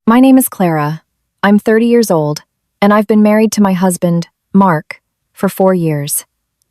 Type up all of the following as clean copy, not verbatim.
My name is Clara. I'm 30 years old, and I've been married to my husband, Mark, for 4 years.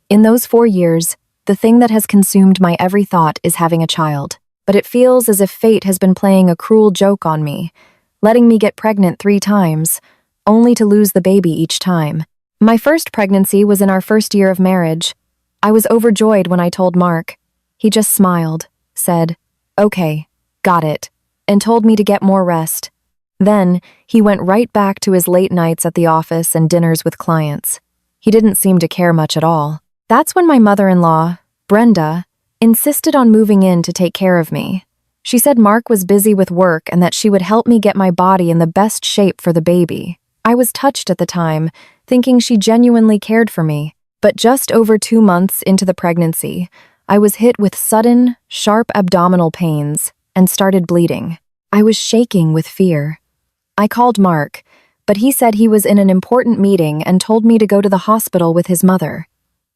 In those 4 years, the thing that has consumed my every thought is having a child. But it feels as if fate has been playing a cruel joke on me, letting me get pregnant 3 times, only to lose the baby each time. My first pregnancy was in our first year of marriage. I was overjoyed when I told Mark. He just smiled, said, "Okay, got it," and told me to get more rest. Then, he went right back to his late nights at the office and dinners with clients. He didn't seem to care much at all. That's when my mother-in-law, Brenda, insisted on moving in to take care of me. She said Mark was busy with work and that she would help me get my body in the best shape for the baby. I was touched at the time, thinking she genuinely cared for me. But just over 2 months into the pregnancy, I was hit with sudden, sharp abdominal pains and started bleeding. I was shaking with fear. I called Mark, but he said he was in an important meeting and told me to go to the hospital with his mother.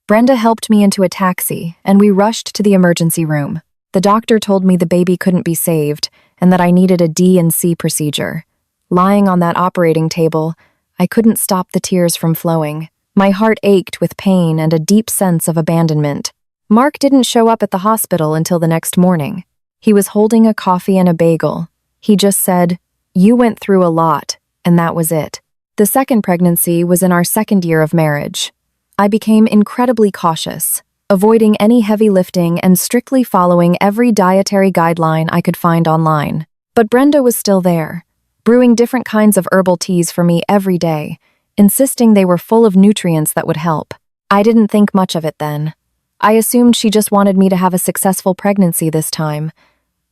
Brenda helped me into a taxi, and we rushed to the emergency room. The doctor told me the baby couldn't be saved and that I needed a D&C procedure. Lying on that operating table, I couldn't stop the tears from flowing. My heart ached with pain and a deep sense of abandonment. Mark didn't show up at the hospital until the next morning. He was holding a coffee and a bagel. He just said, "You went through a lot," and that was it. The second pregnancy was in our second year of marriage. I became incredibly cautious, avoiding any heavy lifting and strictly following every dietary guideline I could find online. But Brenda was still there, brewing different kinds of herbal teas for me every day, insisting they were full of nutrients that would help. I didn't think much of it then. I assumed she just wanted me to have a successful pregnancy this time.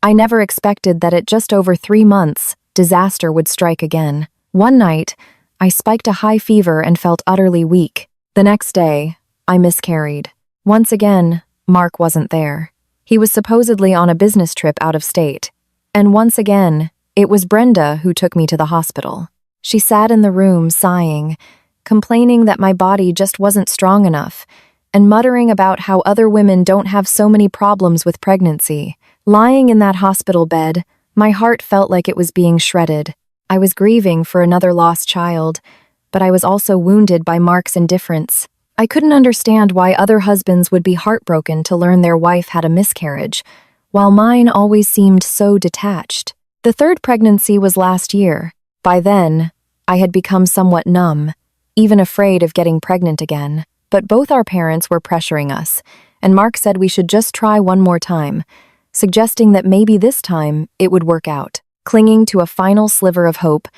I never expected that at just over 3 months, disaster would strike again. One night, I spiked a high fever and felt utterly weak. The next day, I miscarried. Once again, Mark wasn't there. He was supposedly on a business trip out of state. And once again, it was Brenda who took me to the hospital. She sat in the room sighing, complaining that my body just wasn't strong enough, and muttering about how other women don't have so many problems with pregnancy. Lying in that hospital bed, my heart felt like it was being shredded. I was grieving for another lost child, but I was also wounded by Mark's indifference. I couldn't understand why other husbands would be heartbroken to learn their wife had a miscarriage, while mine always seemed so detached. The third pregnancy was last year. By then, I had become somewhat numb, even afraid of getting pregnant again. But both our parents were pressuring us, and Mark said we should just try one more time, suggesting that maybe this time it would work out. Clinging to a final sliver of hope,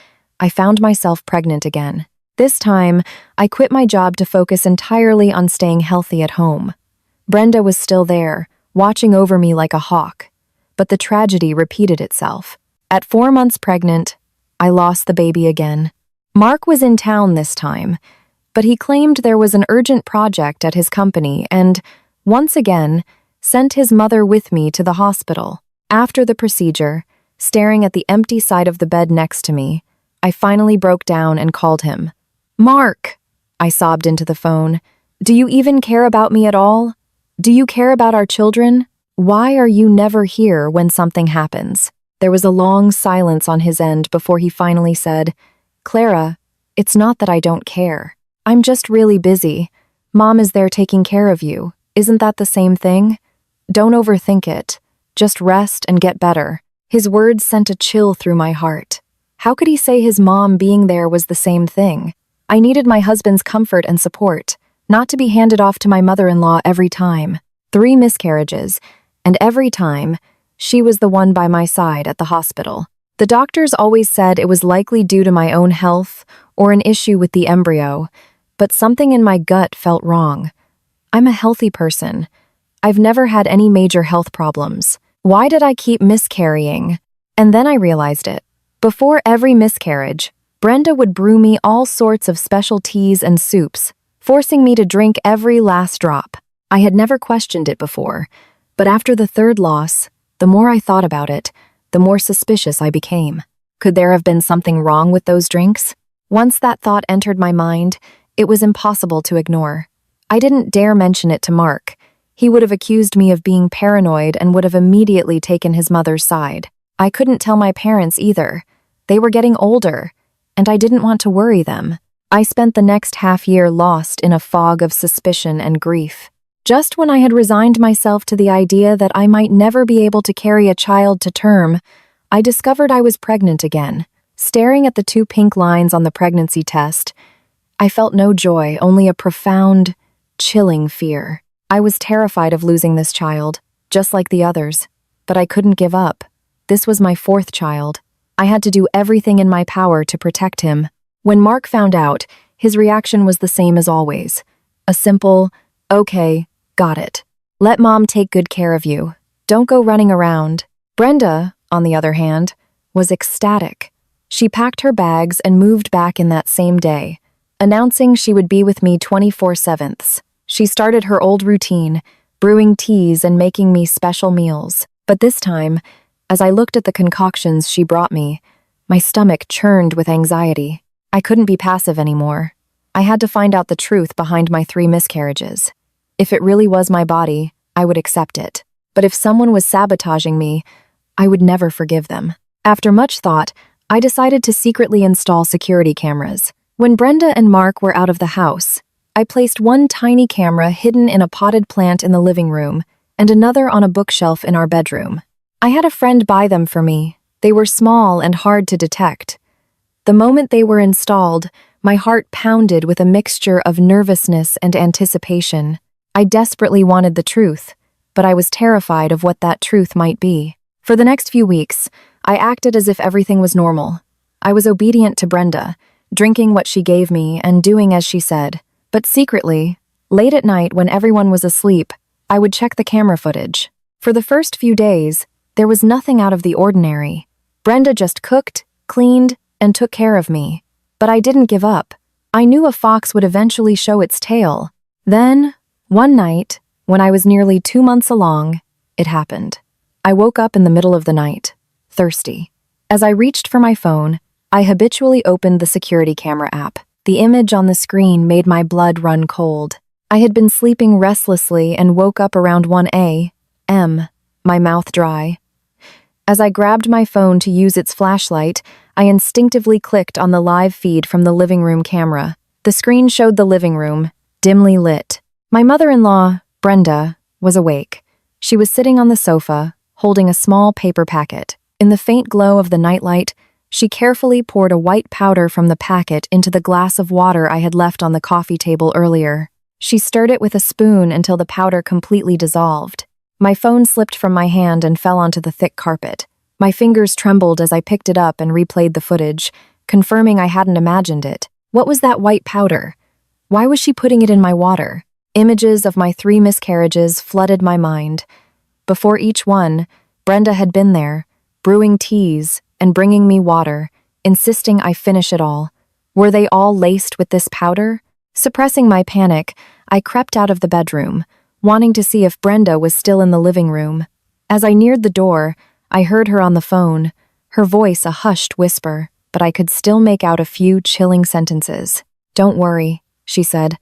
I found myself pregnant again. This time, I quit my job to focus entirely on staying healthy at home. Brenda was still there, watching over me like a hawk, but the tragedy repeated itself. At 4 months pregnant, I lost the baby again. Mark was in town this time, but he claimed there was an urgent project at his company and, once again, sent his mother with me to the hospital. After the procedure, staring at the empty side of the bed next to me, I finally broke down and called him. "Mark," I sobbed into the phone, "do you even care about me at all? Do you care about our children? Why are you never here when something happens?" There was a long silence on his end before he finally said, "Clara, it's not that I don't care. I'm just really busy. Mom is there taking care of you. Isn't that the same thing? Don't overthink it. Just rest and get better." His words sent a chill through my heart. How could he say his mom being there was the same thing? I needed my husband's comfort and support, not to be handed off to my mother-in-law every time. 3 miscarriages, and every time, she was the one by my side at the hospital. The doctors always said it was likely due to my own health or an issue with the embryo, but something in my gut felt wrong. I'm a healthy person. I've never had any major health problems. Why did I keep miscarrying? And then I realized it. Before every miscarriage, Brenda would brew me all sorts of special teas and soups, forcing me to drink every last drop. I had never questioned it before, but after the third loss, the more I thought about it, the more suspicious I became. Could there have been something wrong with those drinks? Once that thought entered my mind, it was impossible to ignore. I didn't dare mention it to Mark. He would have accused me of being paranoid and would have immediately taken his mother's side. I couldn't tell my parents either. They were getting older, and I didn't want to worry them. I spent the next half year lost in a fog of suspicion and grief. Just when I had resigned myself to the idea that I might never be able to carry a child to term, I discovered I was pregnant again. Staring at the 2 pink lines on the pregnancy test, I felt no joy, only a profound, chilling fear. I was terrified of losing this child, just like the others, but I couldn't give up. This was my 4th child. I had to do everything in my power to protect him. When Mark found out, his reaction was the same as always. A simple, "Okay, got it. Let mom take good care of you. Don't go running around." Brenda, on the other hand, was ecstatic. She packed her bags and moved back in that same day, announcing she would be with me 24/7. She started her old routine, brewing teas and making me special meals. But this time, as I looked at the concoctions she brought me, my stomach churned with anxiety. I couldn't be passive anymore. I had to find out the truth behind my 3 miscarriages. If it really was my body, I would accept it. But if someone was sabotaging me, I would never forgive them. After much thought, I decided to secretly install security cameras. When Brenda and Mark were out of the house, I placed one tiny camera hidden in a potted plant in the living room and another on a bookshelf in our bedroom. I had a friend buy them for me. They were small and hard to detect. The moment they were installed, my heart pounded with a mixture of nervousness and anticipation. I desperately wanted the truth, but I was terrified of what that truth might be. For the next few weeks, I acted as if everything was normal. I was obedient to Brenda, drinking what she gave me and doing as she said. But secretly, late at night when everyone was asleep, I would check the camera footage. For the first few days, there was nothing out of the ordinary. Brenda just cooked, cleaned, and took care of me. But I didn't give up. I knew a fox would eventually show its tail. Then, one night, when I was nearly 2 months along, it happened. I woke up in the middle of the night, thirsty. As I reached for my phone, I habitually opened the security camera app. The image on the screen made my blood run cold. I had been sleeping restlessly and woke up around 1 a.m., my mouth dry. As I grabbed my phone to use its flashlight, I instinctively clicked on the live feed from the living room camera. The screen showed the living room, dimly lit. My mother-in-law, Brenda, was awake. She was sitting on the sofa, holding a small paper packet. In the faint glow of the nightlight, she carefully poured a white powder from the packet into the glass of water I had left on the coffee table earlier. She stirred it with a spoon until the powder completely dissolved. My phone slipped from my hand and fell onto the thick carpet. My fingers trembled as I picked it up and replayed the footage, confirming I hadn't imagined it. What was that white powder? Why was she putting it in my water? Images of my 3 miscarriages flooded my mind. Before each one, Brenda had been there, brewing teas and bringing me water, insisting I finish it all. Were they all laced with this powder? Suppressing my panic, I crept out of the bedroom, wanting to see if Brenda was still in the living room. As I neared the door, I heard her on the phone, her voice a hushed whisper, but I could still make out a few chilling sentences. "Don't worry," she said.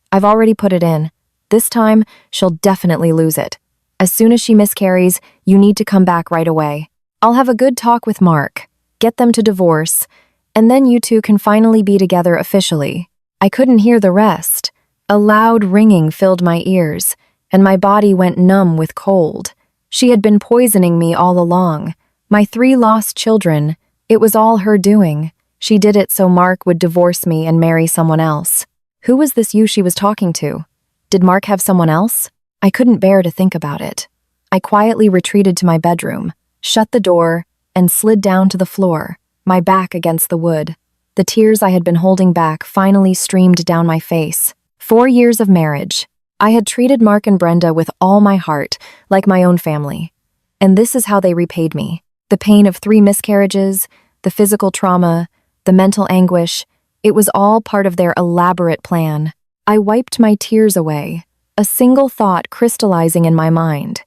"I've already put it in. This time, she'll definitely lose it. As soon as she miscarries, you need to come back right away. I'll have a good talk with Mark, get them to divorce, and then you two can finally be together officially." I couldn't hear the rest. A loud ringing filled my ears, and my body went numb with cold. She had been poisoning me all along. My 3 lost children, it was all her doing. She did it so Mark would divorce me and marry someone else. Who was this you she was talking to? Did Mark have someone else? I couldn't bear to think about it. I quietly retreated to my bedroom, shut the door, and slid down to the floor, my back against the wood. The tears I had been holding back finally streamed down my face. 4 years of marriage. I had treated Mark and Brenda with all my heart, like my own family. And this is how they repaid me. The pain of 3 miscarriages, the physical trauma, the mental anguish, it was all part of their elaborate plan. I wiped my tears away, a single thought crystallizing in my mind.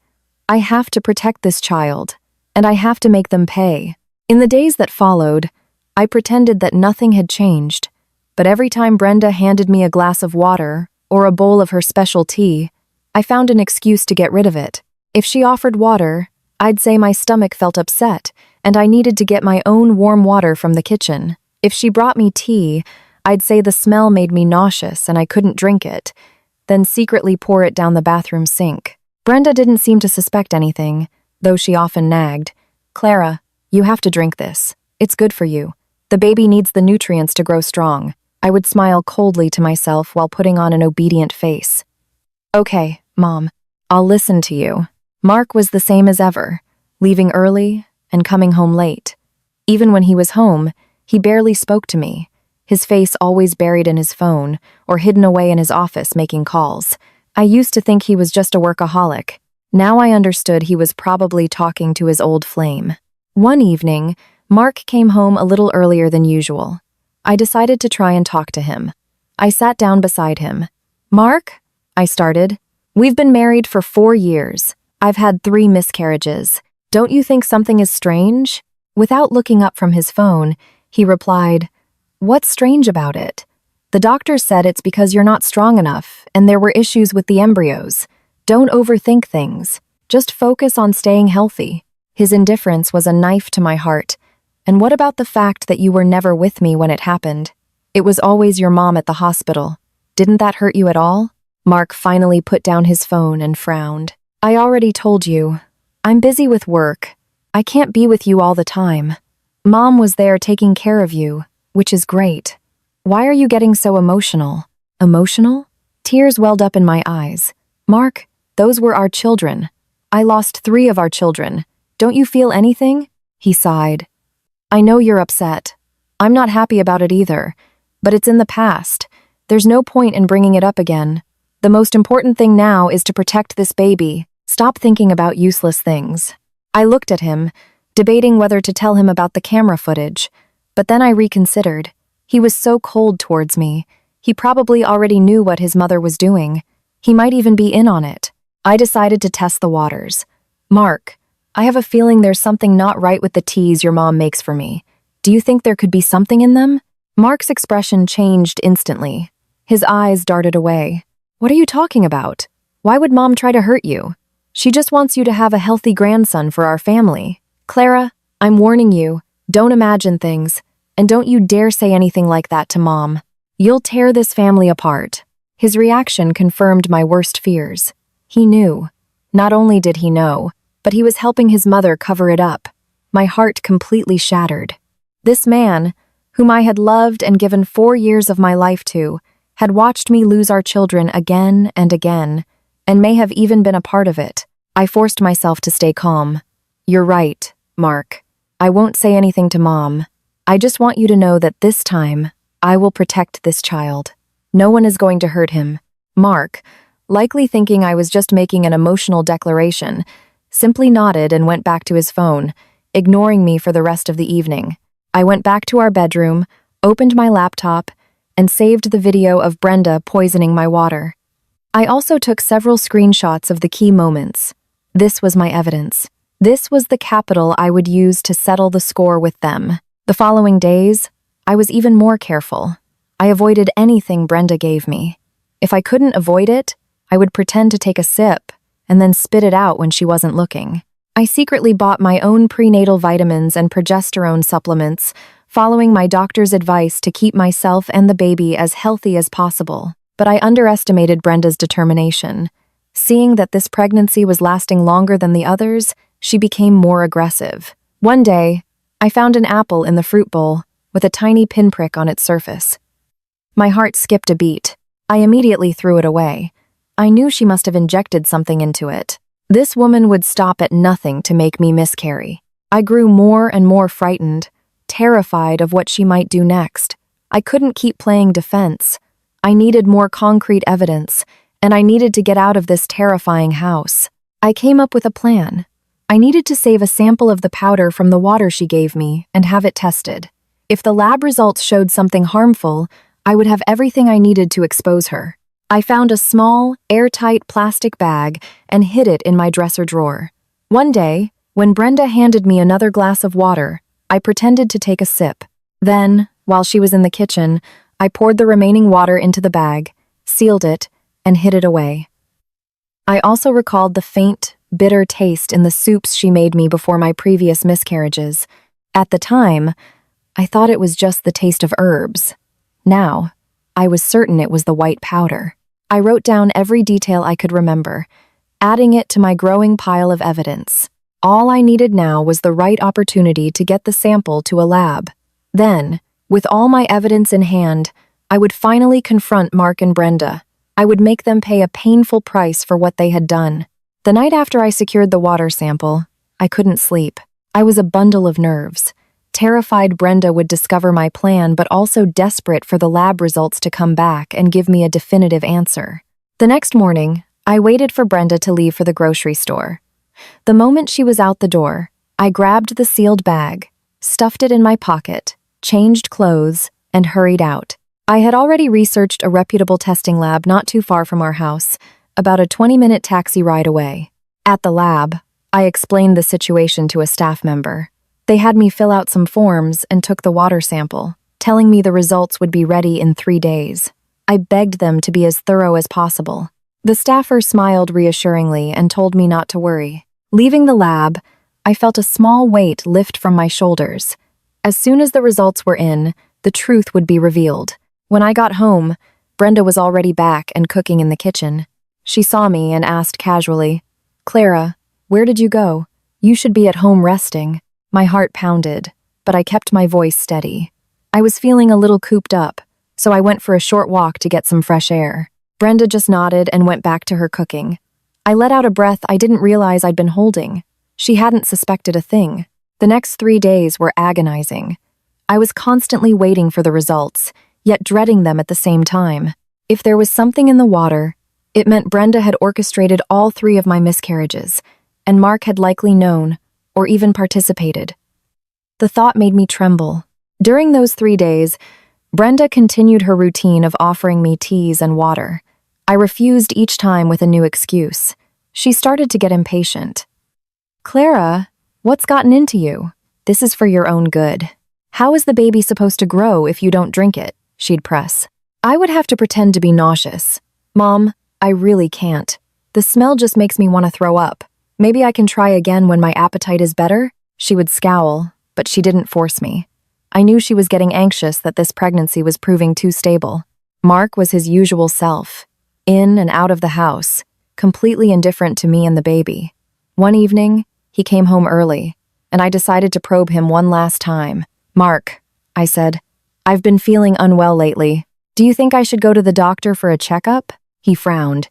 I have to protect this child, and I have to make them pay. In the days that followed, I pretended that nothing had changed, but every time Brenda handed me a glass of water or a bowl of her special tea, I found an excuse to get rid of it. If she offered water, I'd say my stomach felt upset, and I needed to get my own warm water from the kitchen. If she brought me tea, I'd say the smell made me nauseous and I couldn't drink it, then secretly pour it down the bathroom sink. Brenda didn't seem to suspect anything, though she often nagged. "Clara, you have to drink this. It's good for you. The baby needs the nutrients to grow strong." I would smile coldly to myself while putting on an obedient face. "Okay, Mom, I'll listen to you." Mark was the same as ever, leaving early and coming home late. Even when he was home, he barely spoke to me, his face always buried in his phone or hidden away in his office making calls. I used to think he was just a workaholic. Now I understood he was probably talking to his old flame. One evening, Mark came home a little earlier than usual. I decided to try and talk to him. I sat down beside him. "Mark," I started, "we've been married for 4 years. I've had 3 miscarriages. Don't you think something is strange?" Without looking up from his phone, he replied, "What's strange about it? The doctor said it's because you're not strong enough and there were issues with the embryos. Don't overthink things. Just focus on staying healthy." His indifference was a knife to my heart. "And what about the fact that you were never with me when it happened? It was always your mom at the hospital. Didn't that hurt you at all?" Mark finally put down his phone and frowned. "I already told you. I'm busy with work. I can't be with you all the time. Mom was there taking care of you, which is great. Why are you getting so emotional?" Emotional? Tears welled up in my eyes. "Mark, those were our children. I lost 3 of our children. Don't you feel anything?" He sighed. "I know you're upset. I'm not happy about it either, but it's in the past. There's no point in bringing it up again. The most important thing now is to protect this baby. Stop thinking about useless things." I looked at him, debating whether to tell him about the camera footage, but then I reconsidered. He was so cold towards me. He probably already knew what his mother was doing. He might even be in on it. I decided to test the waters. "Mark, I have a feeling there's something not right with the teas your mom makes for me. Do you think there could be something in them?" Mark's expression changed instantly. His eyes darted away. "What are you talking about? Why would Mom try to hurt you? She just wants you to have a healthy grandson for our family. Clara, I'm warning you, don't imagine things, and don't you dare say anything like that to Mom. You'll tear this family apart." His reaction confirmed my worst fears. He knew. Not only did he know, but he was helping his mother cover it up. My heart completely shattered. This man, whom I had loved and given 4 years of my life to, had watched me lose our children again and again, and may have even been a part of it. I forced myself to stay calm. "You're right, Mark. I won't say anything to Mom. I just want you to know that this time, I will protect this child. No one is going to hurt him." Mark, likely thinking I was just making an emotional declaration, simply nodded and went back to his phone, ignoring me for the rest of the evening. I went back to our bedroom, opened my laptop, and saved the video of Brenda poisoning my water. I also took several screenshots of the key moments. This was my evidence. This was the capital I would use to settle the score with them. The following days, I was even more careful. I avoided anything Brenda gave me. If I couldn't avoid it, I would pretend to take a sip and then spit it out when she wasn't looking. I secretly bought my own prenatal vitamins and progesterone supplements, following my doctor's advice to keep myself and the baby as healthy as possible. But I underestimated Brenda's determination. Seeing that this pregnancy was lasting longer than the others, she became more aggressive. One day, I found an apple in the fruit bowl with a tiny pinprick on its surface. My heart skipped a beat. I immediately threw it away. I knew she must have injected something into it. This woman would stop at nothing to make me miscarry. I grew more and more frightened, terrified of what she might do next. I couldn't keep playing defense. I needed more concrete evidence, and I needed to get out of this terrifying house. I came up with a plan. I needed to save a sample of the powder from the water she gave me and have it tested. If the lab results showed something harmful, I would have everything I needed to expose her. I found a small, airtight plastic bag and hid it in my dresser drawer. One day, when Brenda handed me another glass of water, I pretended to take a sip. Then, while she was in the kitchen, I poured the remaining water into the bag, sealed it, and hid it away. I also recalled the faint, bitter taste in the soups she made me before my previous miscarriages. At the time, I thought it was just the taste of herbs. Now, I was certain it was the white powder. I wrote down every detail I could remember, adding it to my growing pile of evidence. All I needed now was the right opportunity to get the sample to a lab. Then, with all my evidence in hand, I would finally confront Mark and Brenda. I would make them pay a painful price for what they had done. The night after I secured the water sample, I couldn't sleep. I was a bundle of nerves, terrified Brenda would discover my plan, but also desperate for the lab results to come back and give me a definitive answer. The next morning, I waited for Brenda to leave for the grocery store. The moment she was out the door, I grabbed the sealed bag, stuffed it in my pocket, changed clothes, and hurried out. I had already researched a reputable testing lab not too far from our house, about a 20-minute taxi ride away. At the lab, I explained the situation to a staff member. They had me fill out some forms and took the water sample, telling me the results would be ready in 3 days. I begged them to be as thorough as possible. The staffer smiled reassuringly and told me not to worry. Leaving the lab, I felt a small weight lift from my shoulders. As soon as the results were in, the truth would be revealed. When I got home, Brenda was already back and cooking in the kitchen. She saw me and asked casually, "Clara, where did you go? You should be at home resting." My heart pounded, but I kept my voice steady. I was feeling a little cooped up, so I went for a short walk to get some fresh air. Brenda just nodded and went back to her cooking. I let out a breath I didn't realize I'd been holding. She hadn't suspected a thing. The next 3 days were agonizing. I was constantly waiting for the results, yet dreading them at the same time. If there was something in the water, it meant Brenda had orchestrated all 3 of my miscarriages, and Mark had likely known, or even participated. The thought made me tremble. During those 3 days, Brenda continued her routine of offering me teas and water. I refused each time with a new excuse. She started to get impatient. "Clara, what's gotten into you? This is for your own good. How is the baby supposed to grow if you don't drink it?" she'd press. I would have to pretend to be nauseous. "Mom, I really can't. The smell just makes me want to throw up. Maybe I can try again when my appetite is better?" She would scowl, but she didn't force me. I knew she was getting anxious that this pregnancy was proving too stable. Mark was his usual self, in and out of the house, completely indifferent to me and the baby. One evening, he came home early, and I decided to probe him one last time. "Mark," I said, "I've been feeling unwell lately. Do you think I should go to the doctor for a checkup?" He frowned.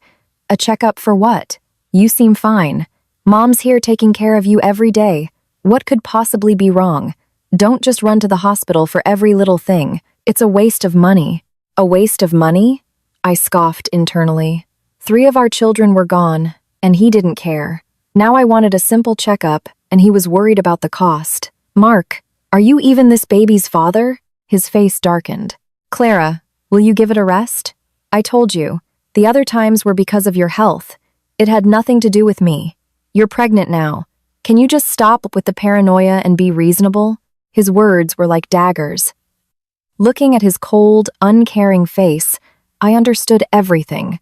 "A checkup for what? You seem fine. Mom's here taking care of you every day. What could possibly be wrong? Don't just run to the hospital for every little thing. It's a waste of money." "A waste of money?" I scoffed internally. 3 of our children were gone, and he didn't care. Now I wanted a simple checkup, and he was worried about the cost. "Mark, are you even this baby's father?" His face darkened. "Clara, will you give it a rest? I told you, the other times were because of your health. It had nothing to do with me. You're pregnant now. Can you just stop with the paranoia and be reasonable?" His words were like daggers. Looking at his cold, uncaring face, I understood everything.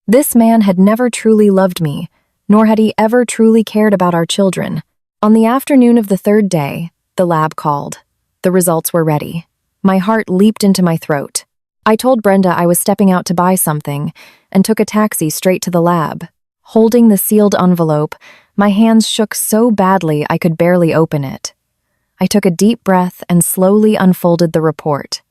This man had never truly loved me, nor had he ever truly cared about our children. On the afternoon of the 3rd day, the lab called. The results were ready. My heart leaped into my throat. I told Brenda I was stepping out to buy something and took a taxi straight to the lab. Holding the sealed envelope, my hands shook so badly I could barely open it. I took a deep breath and slowly unfolded the report.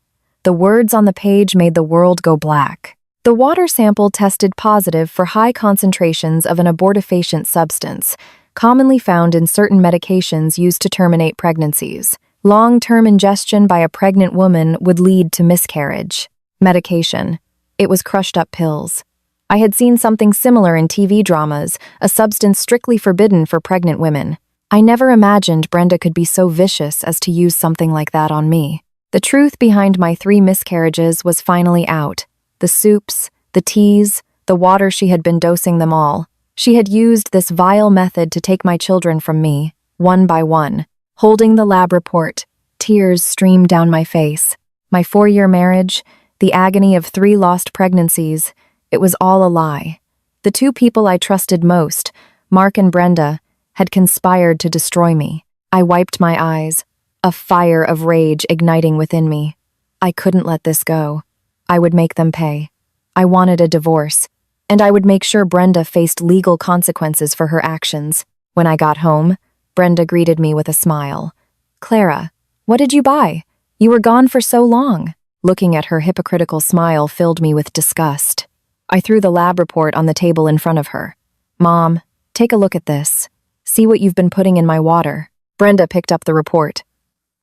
The words on the page made the world go black. The water sample tested positive for high concentrations of an abortifacient substance, commonly found in certain medications used to terminate pregnancies. Long-term ingestion by a pregnant woman would lead to miscarriage. Medication. It was crushed-up pills. I had seen something similar in TV dramas, a substance strictly forbidden for pregnant women. I never imagined Brenda could be so vicious as to use something like that on me. The truth behind my 3 miscarriages was finally out. The soups, the teas, the water she had been dosing them all. She had used this vile method to take my children from me, one by one. Holding the lab report, tears streamed down my face. My 4-year marriage, the agony of 3 lost pregnancies, it was all a lie. The 2 people I trusted most, Mark and Brenda had conspired to destroy me. I wiped my eyes, a fire of rage igniting within me. I couldn't let this go. I would make them pay. I wanted a divorce, and I would make sure Brenda faced legal consequences for her actions. When I got home, Brenda greeted me with a smile. "Clara, what did you buy? You were gone for so long." Looking at her hypocritical smile filled me with disgust. I threw the lab report on the table in front of her. "Mom, take a look at this. See what you've been putting in my water." Brenda picked up the report.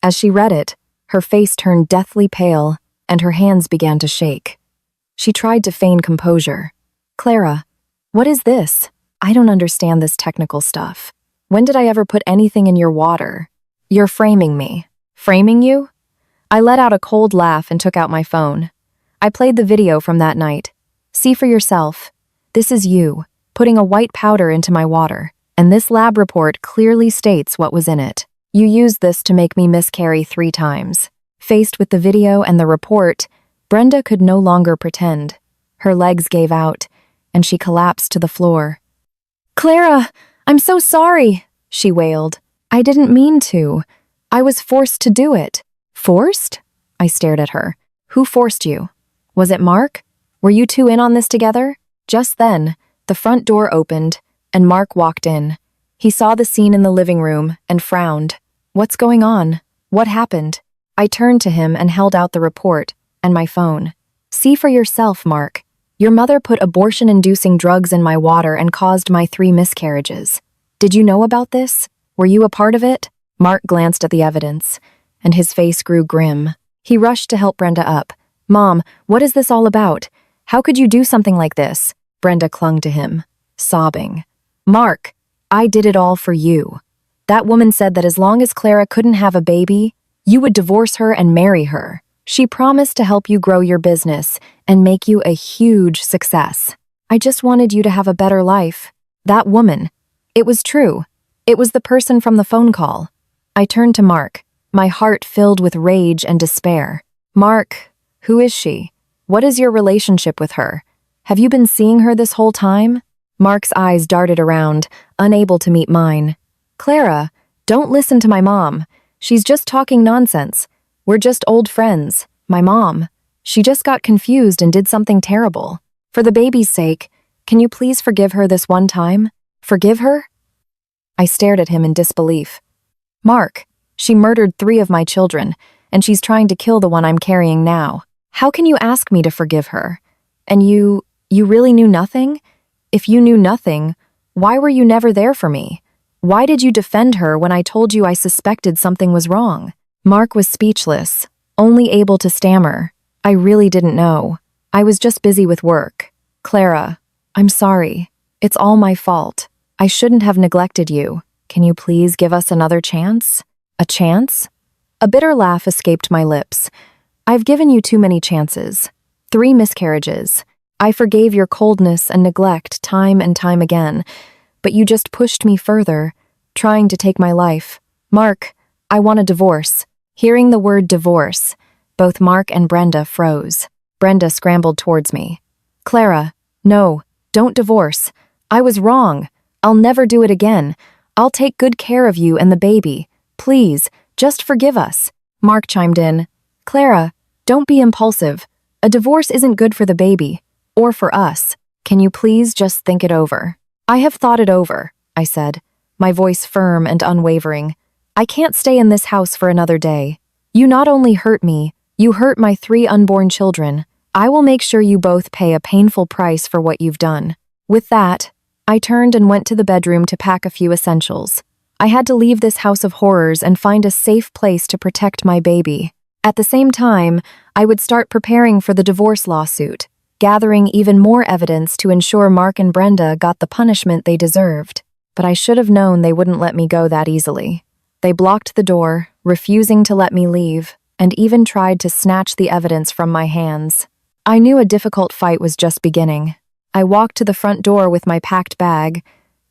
As she read it, her face turned deathly pale, and her hands began to shake. She tried to feign composure. "Clara, what is this? I don't understand this technical stuff. When did I ever put anything in your water? You're framing me." "Framing you?" I let out a cold laugh and took out my phone. I played the video from that night. "See for yourself. This is you, putting a white powder into my water, and this lab report clearly states what was in it. You used this to make me miscarry 3 times. Faced with the video and the report, Brenda could no longer pretend. Her legs gave out, and she collapsed to the floor. "Clara, I'm so sorry," she wailed. "I didn't mean to. I was forced to do it." "Forced?" I stared at her. "Who forced you? Was it Mark? Were you two in on this together?" Just then, the front door opened, and Mark walked in. He saw the scene in the living room and frowned. "What's going on? What happened?" I turned to him and held out the report and my phone. "See for yourself, Mark. Your mother put abortion-inducing drugs in my water and caused my 3 miscarriages. Did you know about this? Were you a part of it?" Mark glanced at the evidence, and his face grew grim. He rushed to help Brenda up. "Mom, what is this all about? How could you do something like this?" Brenda clung to him, sobbing. "Mark, I did it all for you. That woman said that as long as Clara couldn't have a baby, you would divorce her and marry her. She promised to help you grow your business and make you a huge success. I just wanted you to have a better life. That woman, it was true. It was the person from the phone call." I turned to Mark, my heart filled with rage and despair. "Mark, who is she? What is your relationship with her? Have you been seeing her this whole time?" Mark's eyes darted around, unable to meet mine. "Clara, don't listen to my mom. She's just talking nonsense. We're just old friends. My mom. She just got confused and did something terrible. For the baby's sake, can you please forgive her this one time? Forgive her?" I stared at him in disbelief. "Mark, she murdered 3 of my children, and she's trying to kill the one I'm carrying now. How can you ask me to forgive her? And you really knew nothing? If you knew nothing, why were you never there for me? Why did you defend her when I told you I suspected something was wrong?" Mark was speechless, only able to stammer. "I really didn't know. I was just busy with work. Clara, I'm sorry. It's all my fault. I shouldn't have neglected you. Can you please give us another chance?" "A chance?" A bitter laugh escaped my lips. "I've given you too many chances. 3 miscarriages. I forgave your coldness and neglect time and time again, but you just pushed me further, trying to take my life. Mark, I want a divorce." Hearing the word divorce, both Mark and Brenda froze. Brenda scrambled towards me. "Clara, no, don't divorce. I was wrong. I'll never do it again. I'll take good care of you and the baby. Please, just forgive us." Mark chimed in. "Clara, don't be impulsive. A divorce isn't good for the baby, or for us. Can you please just think it over?" "I have thought it over," I said, my voice firm and unwavering. "I can't stay in this house for another day. You not only hurt me, you hurt my 3 unborn children. I will make sure you both pay a painful price for what you've done." With that, I turned and went to the bedroom to pack a few essentials. I had to leave this house of horrors and find a safe place to protect my baby. At the same time, I would start preparing for the divorce lawsuit, gathering even more evidence to ensure Mark and Brenda got the punishment they deserved. But I should have known they wouldn't let me go that easily. They blocked the door, refusing to let me leave, and even tried to snatch the evidence from my hands. I knew a difficult fight was just beginning. I walked to the front door with my packed bag,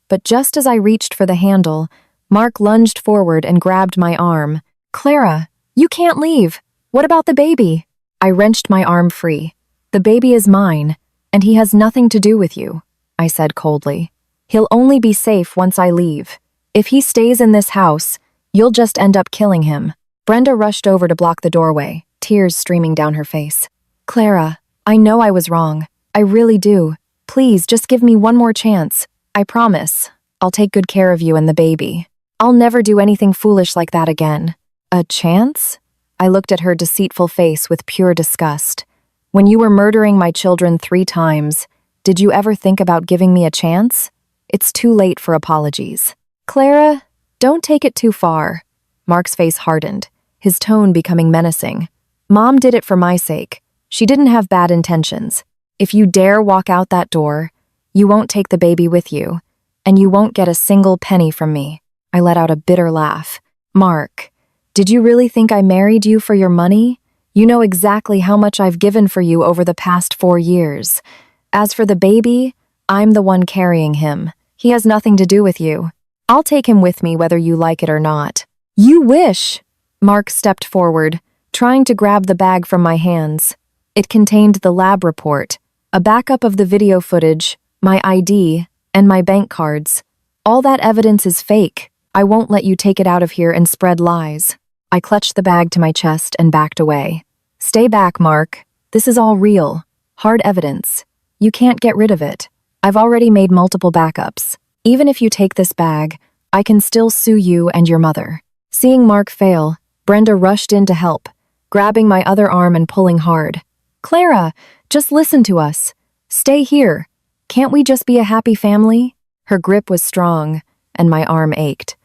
but just as I reached for the handle, Mark lunged forward and grabbed my arm. "Clara, you can't leave. What about the baby?" I wrenched my arm free. "The baby is mine, and he has nothing to do with you," I said coldly. He'll only be safe once I leave. If he stays in this house, you'll just end up killing him." Brenda rushed over to block the doorway, tears streaming down her face. "Clara, I know I was wrong. I really do. Please, just give me one more chance. I promise. I'll take good care of you and the baby. I'll never do anything foolish like that again." "A chance?" I looked at her deceitful face with pure disgust. "When you were murdering my children 3 times, did you ever think about giving me a chance? It's too late for apologies." "Clara, don't take it too far." Mark's face hardened, his tone becoming menacing. "Mom did it for my sake. She didn't have bad intentions. If you dare walk out that door, you won't take the baby with you, and you won't get a single penny from me." I let out a bitter laugh. "Mark, did you really think I married you for your money? You know exactly how much I've given for you over the past 4 years. As for the baby, I'm the one carrying him. He has nothing to do with you. I'll take him with me whether you like it or not." "You wish!" Mark stepped forward, trying to grab the bag from my hands. It contained the lab report, a backup of the video footage, my ID, and my bank cards. "All that evidence is fake. I won't let you take it out of here and spread lies." I clutched the bag to my chest and backed away. "Stay back, Mark. This is all real. Hard evidence. You can't get rid of it. I've already made multiple backups. Even if you take this bag, I can still sue you and your mother." Seeing Mark fail, Brenda rushed in to help, grabbing my other arm and pulling hard. "Clara, just listen to us. Stay here. Can't we just be a happy family?" Her grip was strong, and my arm ached.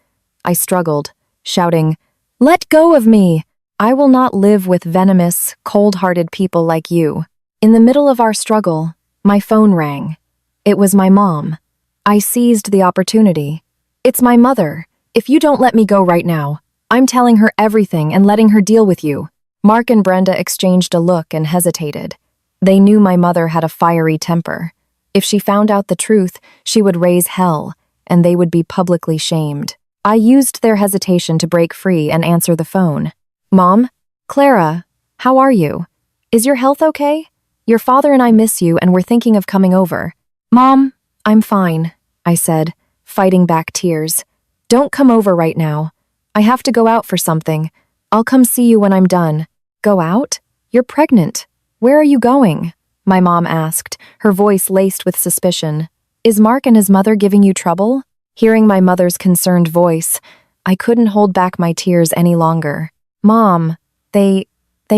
I struggled, shouting, "Let go of me! I will not live with venomous, cold-hearted people like you." In the middle of our struggle, my phone rang. It was my mom. I seized the opportunity. "It's my mother. If you don't let me go right now, I'm telling her everything and letting her deal with you." Mark and Brenda exchanged a look and hesitated. They knew my mother had a fiery temper. If she found out the truth, she would raise hell, and they would be publicly shamed. I used their hesitation to break free and answer the phone. "Mom? Clara, how are you? Is your health okay? Your father and I miss you and we're thinking of coming over." "Mom, I'm fine," I said, fighting back tears. "Don't come over right now. I have to go out for something. I'll come see you when I'm done." "Go out? You're pregnant. Where are you going?" my mom asked, her voice laced with suspicion. "Is Mark and his mother giving you trouble?" Hearing my mother's concerned voice, I couldn't hold back my tears any longer. "Mom, they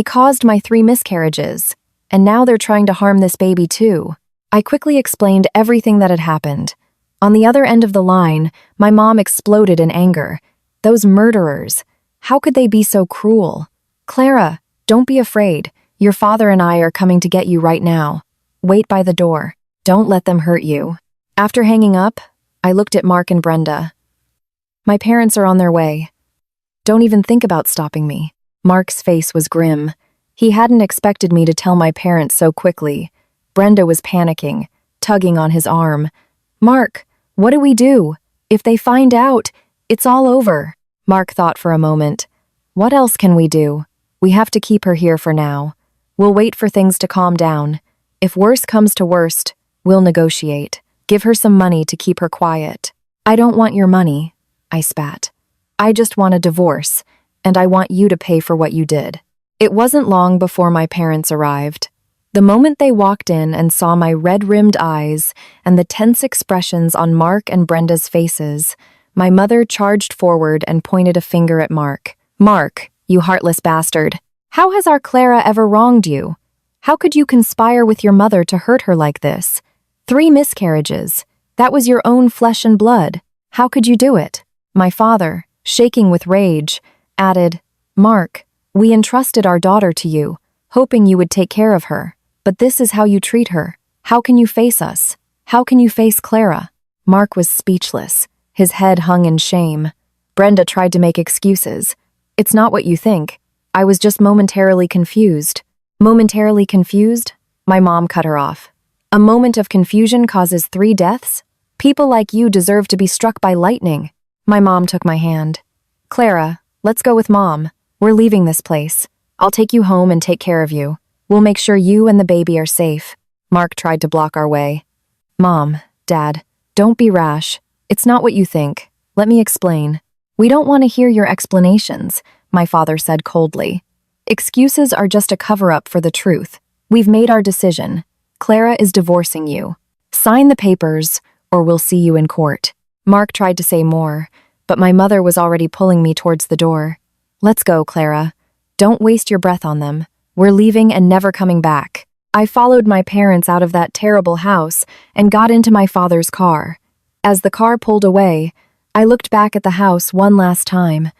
caused my 3 miscarriages, and now they're trying to harm this baby too." I quickly explained everything that had happened. On the other end of the line, my mom exploded in anger. "Those murderers! How could they be so cruel?" "Clara, don't be afraid. Your father and I are coming to get you right now. Wait by the door. Don't let them hurt you." After hanging up, I looked at Mark and Brenda. "My parents are on their way. Don't even think about stopping me." Mark's face was grim. He hadn't expected me to tell my parents so quickly. Brenda was panicking, tugging on his arm. "Mark, what do we do? If they find out, it's all over." Mark thought for a moment. "What else can we do? We have to keep her here for now. We'll wait for things to calm down. If worse comes to worst, we'll negotiate. Give her some money to keep her quiet." "I don't want your money," I spat. "I just want a divorce, and I want you to pay for what you did." It wasn't long before my parents arrived. The moment they walked in and saw my red-rimmed eyes and the tense expressions on Mark and Brenda's faces, my mother charged forward and pointed a finger at Mark. "Mark, you heartless bastard. How has our Clara ever wronged you? How could you conspire with your mother to hurt her like this? 3 miscarriages. That was your own flesh and blood. How could you do it?" My father, shaking with rage, added, "Mark, we entrusted our daughter to you, hoping you would take care of her. But this is how you treat her. How can you face us? How can you face Clara?" Mark was speechless. His head hung in shame. Brenda tried to make excuses. "It's not what you think. I was just momentarily confused." "Momentarily confused?" My mom cut her off. "A moment of confusion causes 3 deaths? People like you deserve to be struck by lightning." My mom took my hand. "Clara, let's go with Mom. We're leaving this place. I'll take you home and take care of you. We'll make sure you and the baby are safe." Mark tried to block our way. "Mom, Dad, Don't be rash. It's not what you think. Let me explain. We don't want to hear your explanations, my father said coldly. Excuses are just a cover-up for the truth. We've made our decision. Clara is divorcing you. Sign the papers, or we'll see you in court. Mark tried to say more, but my mother was already pulling me towards the door. Let's go, Clara. Don't waste your breath on them. We're leaving and never coming back. I followed my parents out of that terrible house and got into my father's car. As the car pulled away, I looked back at the house one last time.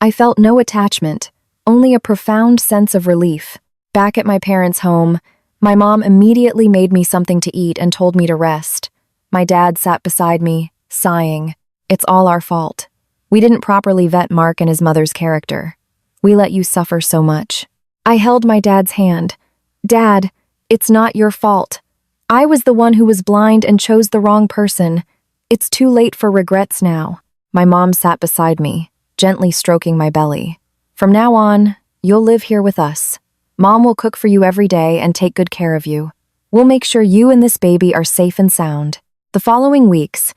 I felt no attachment, only a profound sense of relief. Back at my parents' home, my mom immediately made me something to eat and told me to rest. My dad sat beside me, sighing. It's all our fault. We didn't properly vet Mark and his mother's character. We let you suffer so much. I held my dad's hand. Dad, it's not your fault. I was the one who was blind and chose the wrong person. It's too late for regrets now. My mom sat beside me, gently stroking my belly. From now on, you'll live here with us. Mom will cook for you every day and take good care of you. We'll make sure you and this baby are safe and sound. The following weeks,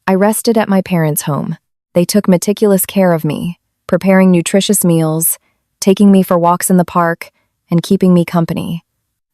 I rested at my parents' home. They took meticulous care of me, preparing nutritious meals, taking me for walks in the park, and keeping me company.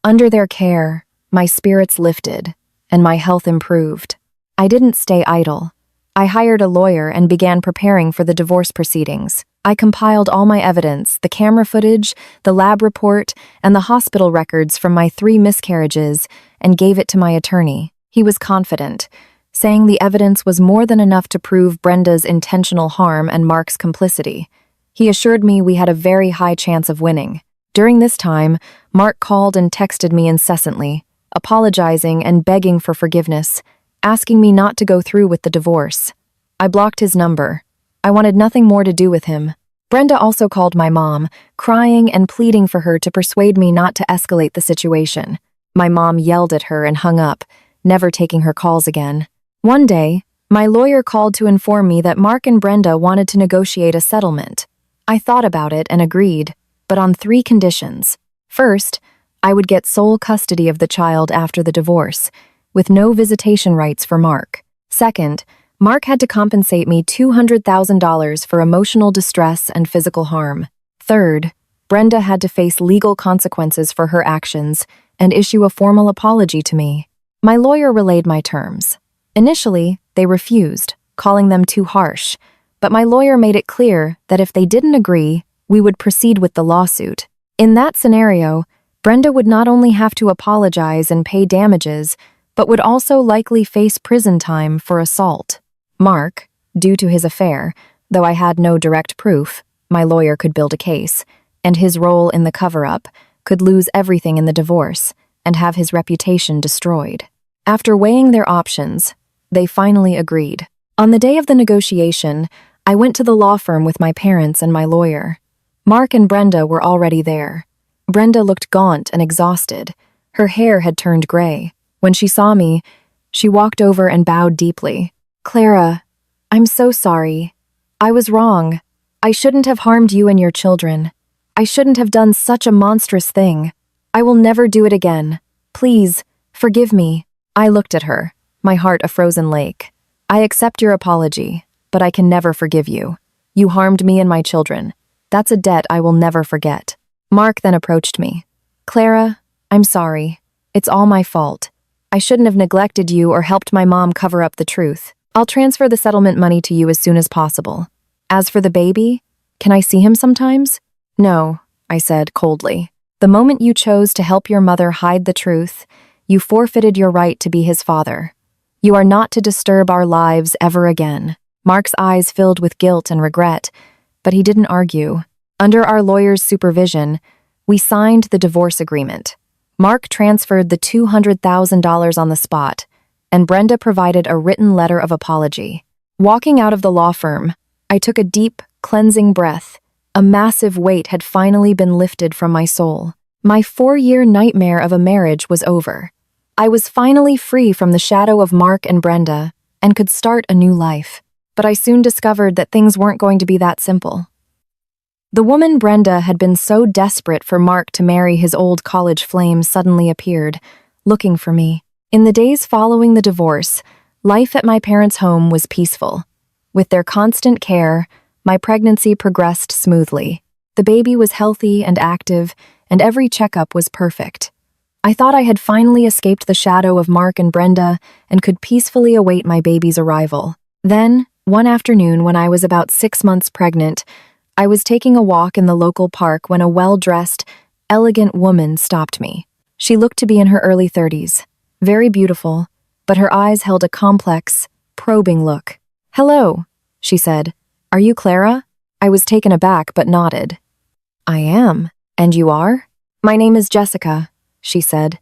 Under their care, my spirits lifted, and my health improved. I didn't stay idle. I hired a lawyer and began preparing for the divorce proceedings. I compiled all my evidence, the camera footage, the lab report, and the hospital records from my 3 miscarriages, and gave it to my attorney. He was confident, saying the evidence was more than enough to prove Brenda's intentional harm and Mark's complicity. He assured me we had a very high chance of winning. During this time, Mark called and texted me incessantly, apologizing and begging for forgiveness, asking me not to go through with the divorce. I blocked his number. I wanted nothing more to do with him. Brenda also called my mom, crying and pleading for her to persuade me not to escalate the situation. My mom yelled at her and hung up, never taking her calls again. One day, my lawyer called to inform me that Mark and Brenda wanted to negotiate a settlement. I thought about it and agreed, but on 3 conditions. First, I would get sole custody of the child after the divorce, with no visitation rights for Mark. Second, Mark had to compensate me $200,000 for emotional distress and physical harm. Third, Brenda had to face legal consequences for her actions and issue a formal apology to me. My lawyer relayed my terms. Initially, they refused, calling them too harsh, but my lawyer made it clear that if they didn't agree, we would proceed with the lawsuit. In that scenario, Brenda would not only have to apologize and pay damages, but would also likely face prison time for assault. Mark, due to his affair, though I had no direct proof, my lawyer could build a case, and his role in the cover-up could lose everything in the divorce and have his reputation destroyed. After weighing their options, they finally agreed. On the day of the negotiation, I went to the law firm with my parents and my lawyer. Mark and Brenda were already there. Brenda looked gaunt and exhausted. Her hair had turned gray. When she saw me, she walked over and bowed deeply. Clara, I'm so sorry. I was wrong. I shouldn't have harmed you and your children. I shouldn't have done such a monstrous thing. I will never do it again. Please, forgive me. I looked at her, my heart a frozen lake. I accept your apology, but I can never forgive you. You harmed me and my children. That's a debt I will never forget. Mark then approached me. Clara, I'm sorry. It's all my fault. I shouldn't have neglected you or helped my mom cover up the truth. I'll transfer the settlement money to you as soon as possible. As for the baby, can I see him sometimes? No, I said coldly. The moment you chose to help your mother hide the truth, you forfeited your right to be his father. You are not to disturb our lives ever again. Mark's eyes filled with guilt and regret, but he didn't argue. Under our lawyer's supervision, we signed the divorce agreement. Mark transferred the $200,000 on the spot, and Brenda provided a written letter of apology. Walking out of the law firm, I took a deep, cleansing breath. A massive weight had finally been lifted from my soul. My 4-year nightmare of a marriage was over. I was finally free from the shadow of Mark and Brenda and could start a new life. But I soon discovered that things weren't going to be that simple. The woman Brenda had been so desperate for Mark to marry his old college flame suddenly appeared, looking for me. In the days following the divorce, Life at my parents' home was peaceful. With their constant care, my pregnancy progressed smoothly. The baby was healthy and active, and every checkup was perfect. I thought I had finally escaped the shadow of Mark and Brenda and could peacefully await my baby's arrival. Then, one afternoon when I was about 6 months pregnant, I was taking a walk in the local park when a well-dressed, elegant woman stopped me. She looked to be in her early 30s, very beautiful, but her eyes held a complex, probing look. "Hello," she said. "Are you Clara?" I was taken aback but nodded. "I am. And you are?" "My name is Jessica," she said.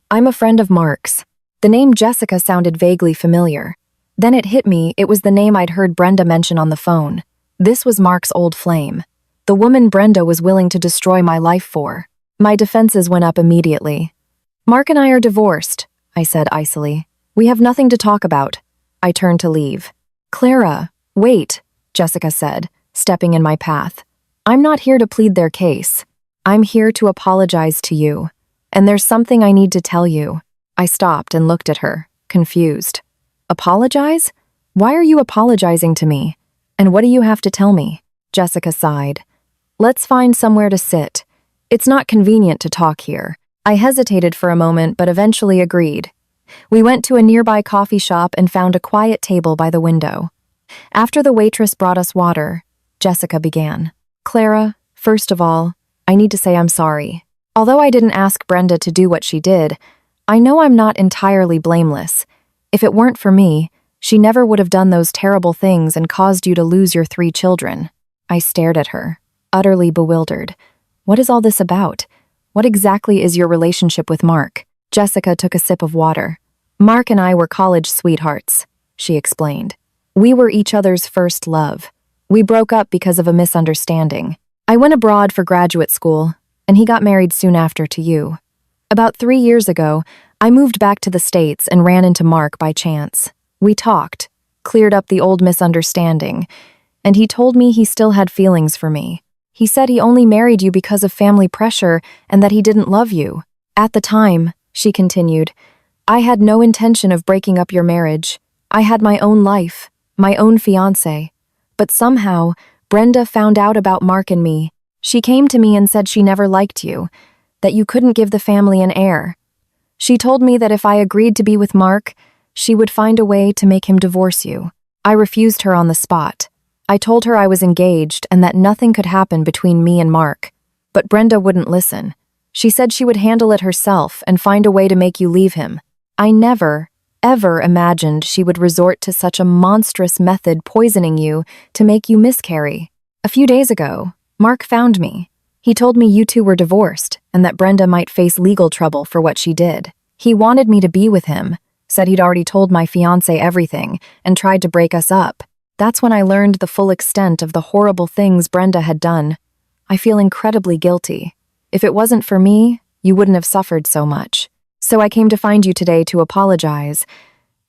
"I'm a friend of Mark's." The name Jessica sounded vaguely familiar. Then it hit me it was the name I'd heard Brenda mention on the phone. This was Mark's old flame. The woman Brenda was willing to destroy my life for. My defenses went up immediately. "Mark and I are divorced," I said icily. "We have nothing to talk about." I turned to leave. "Clara, wait," Jessica said, stepping in my path. "I'm not here to plead their case. I'm here to apologize to you. And there's something I need to tell you." I stopped and looked at her, confused. "Apologize? Why are you apologizing to me? And what do you have to tell me?" Jessica sighed. "Let's find somewhere to sit. It's not convenient to talk here." I hesitated for a moment but eventually agreed. We went to a nearby coffee shop and found a quiet table by the window. After the waitress brought us water, Jessica began. "Clara, first of all, I need to say I'm sorry. Although I didn't ask Brenda to do what she did, I know I'm not entirely blameless. If it weren't for me, she never would have done those terrible things and caused you to lose your 3 children." I stared at her, utterly bewildered. What is all this about? What exactly is your relationship with Mark? Jessica took a sip of water. "Mark and I were college sweethearts," she explained. "We were each other's first love. We broke up because of a misunderstanding. I went abroad for graduate school, and he got married soon after to you. About 3 years ago, I moved back to the States and ran into Mark by chance. We talked, cleared up the old misunderstanding, and he told me he still had feelings for me. He said he only married you because of family pressure and that he didn't love you. At the time," she continued, "I had no intention of breaking up your marriage. I had my own life, my own fiancé. But somehow, Brenda found out about Mark and me. She came to me and said she never liked you, that you couldn't give the family an heir. She told me that if I agreed to be with Mark, she would find a way to make him divorce you. I refused her on the spot. I told her I was engaged and that nothing could happen between me and Mark. But Brenda wouldn't listen. She said she would handle it herself and find a way to make you leave him. I never, ever imagined she would resort to such a monstrous method, poisoning you to make you miscarry. A few days ago, Mark found me. He told me you two were divorced and that Brenda might face legal trouble for what she did. He wanted me to be with him, said he'd already told my fiancé everything, and tried to break us up. That's when I learned the full extent of the horrible things Brenda had done. I feel incredibly guilty. If it wasn't for me, you wouldn't have suffered so much. So I came to find you today to apologize,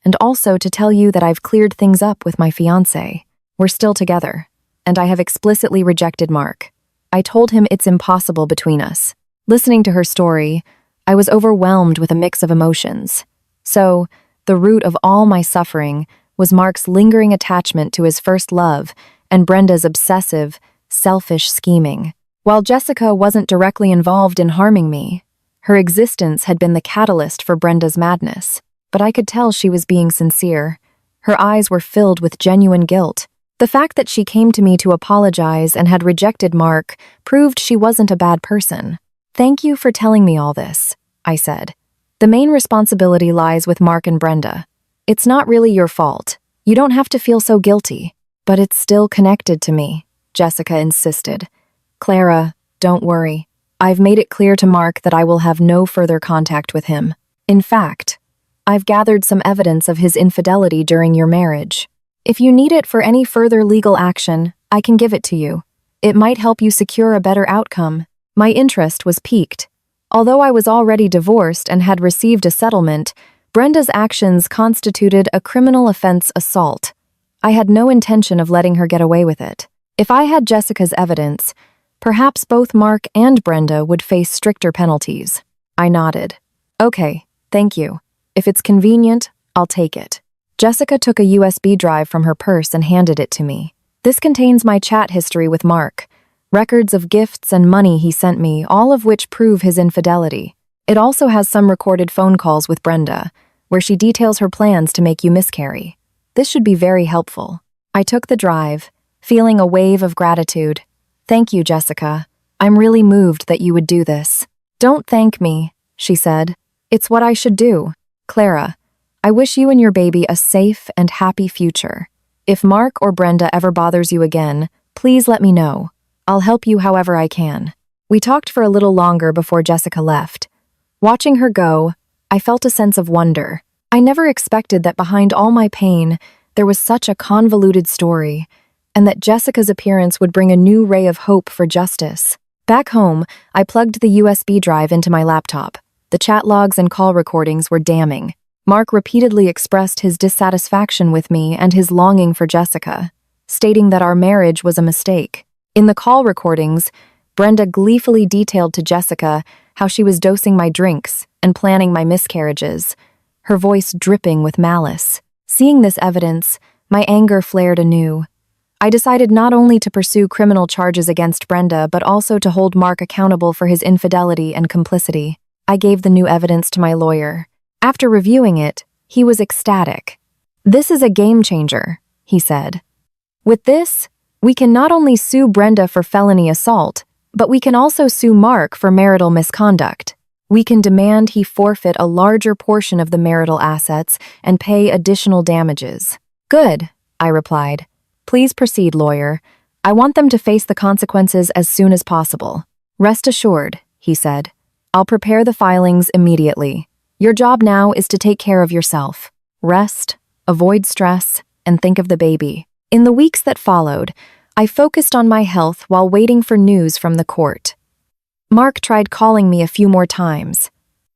and also to tell you that I've cleared things up with my fiancé. We're still together, and I have explicitly rejected Mark. I told him it's impossible between us. Listening to her story, I was overwhelmed with a mix of emotions. So, the root of all my suffering was Mark's lingering attachment to his first love and Brenda's obsessive, selfish scheming. While Jessica wasn't directly involved in harming me, her existence had been the catalyst for Brenda's madness. But I could tell she was being sincere. Her eyes were filled with genuine guilt. The fact that she came to me to apologize and had rejected Mark proved she wasn't a bad person. "Thank you for telling me all this," I said. "The main responsibility lies with Mark and Brenda. It's not really your fault. You don't have to feel so guilty." "But it's still connected to me," Jessica insisted. "Clara, don't worry. I've made it clear to Mark that I will have no further contact with him. In fact, I've gathered some evidence of his infidelity during your marriage. If you need it for any further legal action, I can give it to you. It might help you secure a better outcome." My interest was piqued. Although I was already divorced and had received a settlement, Brenda's actions constituted a criminal offense assault. I had no intention of letting her get away with it. If I had Jessica's evidence, perhaps both Mark and Brenda would face stricter penalties. I nodded. "Okay, thank you. If it's convenient, I'll take it." Jessica took a USB drive from her purse and handed it to me. This contains my chat history with Mark, records of gifts and money he sent me, all of which prove his infidelity. It also has some recorded phone calls with Brenda, where she details her plans to make you miscarry. This should be very helpful. I took the drive, feeling a wave of gratitude. Thank you, Jessica. I'm really moved that you would do this. Don't thank me, she said. It's what I should do. Clara, I wish you and your baby a safe and happy future. If Mark or Brenda ever bothers you again, please let me know. I'll help you however I can. We talked for a little longer before Jessica left. Watching her go, I felt a sense of wonder. I never expected that behind all my pain, there was such a convoluted story, and that Jessica's appearance would bring a new ray of hope for justice. Back home, I plugged the USB drive into my laptop. The chat logs and call recordings were damning. Mark repeatedly expressed his dissatisfaction with me and his longing for Jessica, stating that our marriage was a mistake. In the call recordings, Brenda gleefully detailed to Jessica how she was dosing my drinks and planning my miscarriages, her voice dripping with malice. Seeing this evidence, my anger flared anew. I decided not only to pursue criminal charges against Brenda, but also to hold Mark accountable for his infidelity and complicity. I gave the new evidence to my lawyer. After reviewing it, he was ecstatic. "This is a game changer," he said. "With this, we can not only sue Brenda for felony assault, but we can also sue Mark for marital misconduct. We can demand he forfeit a larger portion of the marital assets and pay additional damages." "Good," I replied. "Please proceed, lawyer. I want them to face the consequences as soon as possible." "Rest assured," he said. "I'll prepare the filings immediately. Your job now is to take care of yourself. Rest, avoid stress, and think of the baby." In the weeks that followed, I focused on my health while waiting for news from the court. Mark tried calling me a few more times.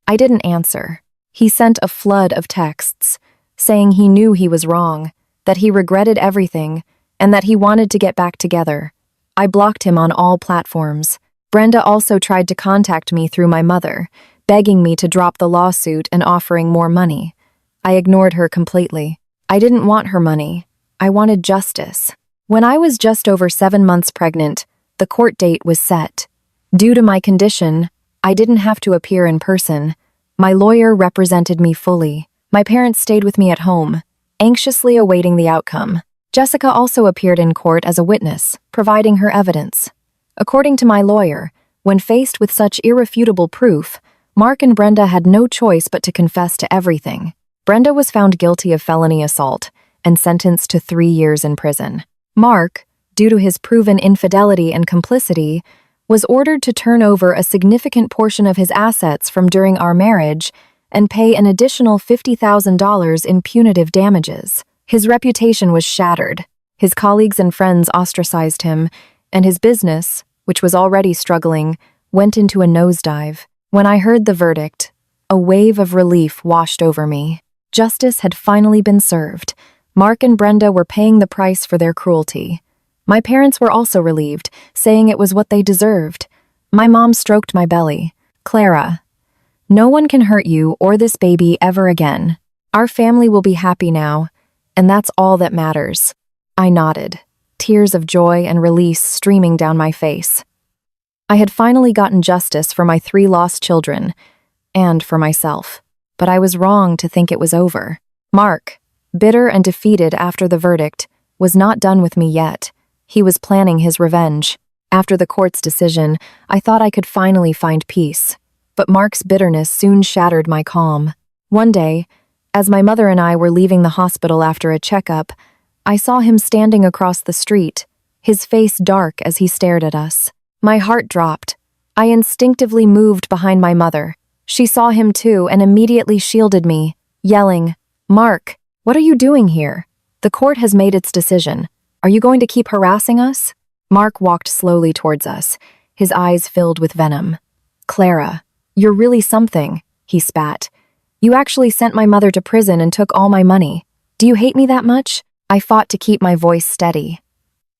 I didn't answer. He sent a flood of texts, saying he knew he was wrong, that he regretted everything, and that he wanted to get back together. I blocked him on all platforms. Brenda also tried to contact me through my mother, begging me to drop the lawsuit and offering more money. I ignored her completely. I didn't want her money. I wanted justice. When I was just over 7 months pregnant, the court date was set. Due to my condition, I didn't have to appear in person. My lawyer represented me fully. My parents stayed with me at home, anxiously awaiting the outcome. Jessica also appeared in court as a witness, providing her evidence. According to my lawyer, when faced with such irrefutable proof, Mark and Brenda had no choice but to confess to everything. Brenda was found guilty of felony assault and sentenced to 3 years in prison. Mark, due to his proven infidelity and complicity, was ordered to turn over a significant portion of his assets from during our marriage and pay an additional $50,000 in punitive damages. His reputation was shattered. His colleagues and friends ostracized him, and his business, which was already struggling, went into a nosedive. When I heard the verdict, a wave of relief washed over me. Justice had finally been served. Mark and Brenda were paying the price for their cruelty. My parents were also relieved, saying it was what they deserved. My mom stroked my belly. "Clara, no one can hurt you or this baby ever again. Our family will be happy now, and that's all that matters." I nodded, tears of joy and release streaming down my face. I had finally gotten justice for my 3 lost children, and for myself. But I was wrong to think it was over. Mark, bitter and defeated after the verdict, was not done with me yet. He was planning his revenge. After the court's decision, I thought I could finally find peace. But Mark's bitterness soon shattered my calm. One day, as my mother and I were leaving the hospital after a checkup, I saw him standing across the street, his face dark as he stared at us. My heart dropped. I instinctively moved behind my mother. She saw him too and immediately shielded me, yelling, "Mark, what are you doing here? The court has made its decision. Are you going to keep harassing us?" Mark walked slowly towards us, his eyes filled with venom. "Clara, you're really something," he spat. "You actually sent my mother to prison and took all my money. Do you hate me that much?" I fought to keep my voice steady.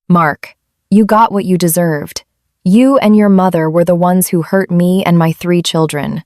"Mark, you got what you deserved. You and your mother were the ones who hurt me and my 3 children.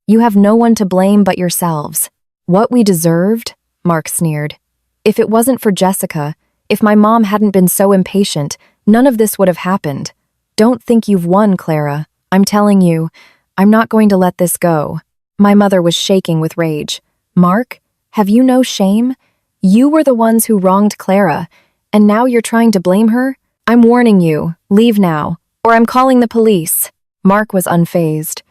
You have no one to blame but yourselves." "What we deserved?" Mark sneered. If it wasn't for Jessica, if my mom hadn't been so impatient, none of this would have happened. Don't think you've won, Clara. I'm telling you, I'm not going to let this go. My mother was shaking with rage. Mark, have you no shame? You were the ones who wronged Clara, and now you're trying to blame her? I'm warning you, leave now, or I'm calling the police. Mark was unfazed.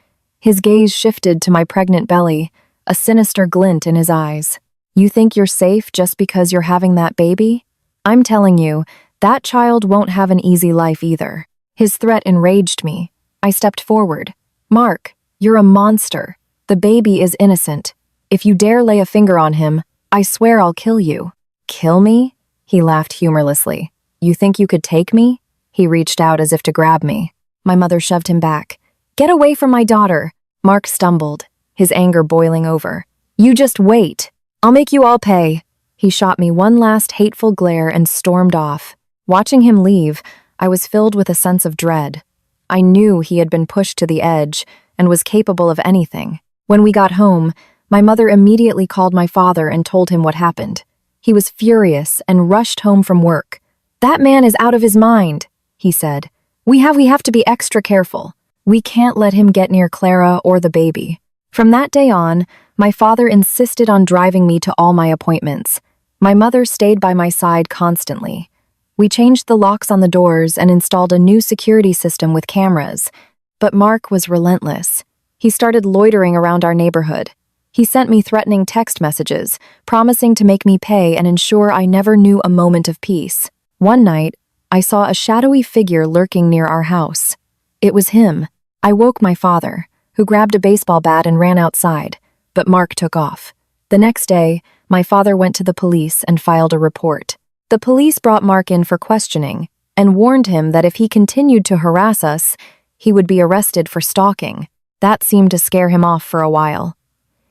His gaze shifted to my pregnant belly, a sinister glint in his eyes. You think you're safe just because you're having that baby? I'm telling you, that child won't have an easy life either. His threat enraged me. I stepped forward. Mark, you're a monster. The baby is innocent. If you dare lay a finger on him, I swear I'll kill you. Kill me? He laughed humorlessly. You think you could take me? He reached out as if to grab me. My mother shoved him back. Get away from my daughter. Mark stumbled, his anger boiling over. You just wait. I'll make you all pay. He shot me one last hateful glare and stormed off. Watching him leave, I was filled with a sense of dread. I knew he had been pushed to the edge and was capable of anything. When we got home, my mother immediately called my father and told him what happened. He was furious and rushed home from work. That man is out of his mind, he said. We have to be extra careful. We can't let him get near Clara or the baby. From that day on, my father insisted on driving me to all my appointments. My mother stayed by my side constantly. We changed the locks on the doors and installed a new security system with cameras. But Mark was relentless. He started loitering around our neighborhood. He sent me threatening text messages, promising to make me pay and ensure I never knew a moment of peace. One night, I saw a shadowy figure lurking near our house. It was him. I woke my father, who grabbed a baseball bat and ran outside, but Mark took off. The next day, my father went to the police and filed a report. The police brought Mark in for questioning and warned him that if he continued to harass us, he would be arrested for stalking. That seemed to scare him off for a while.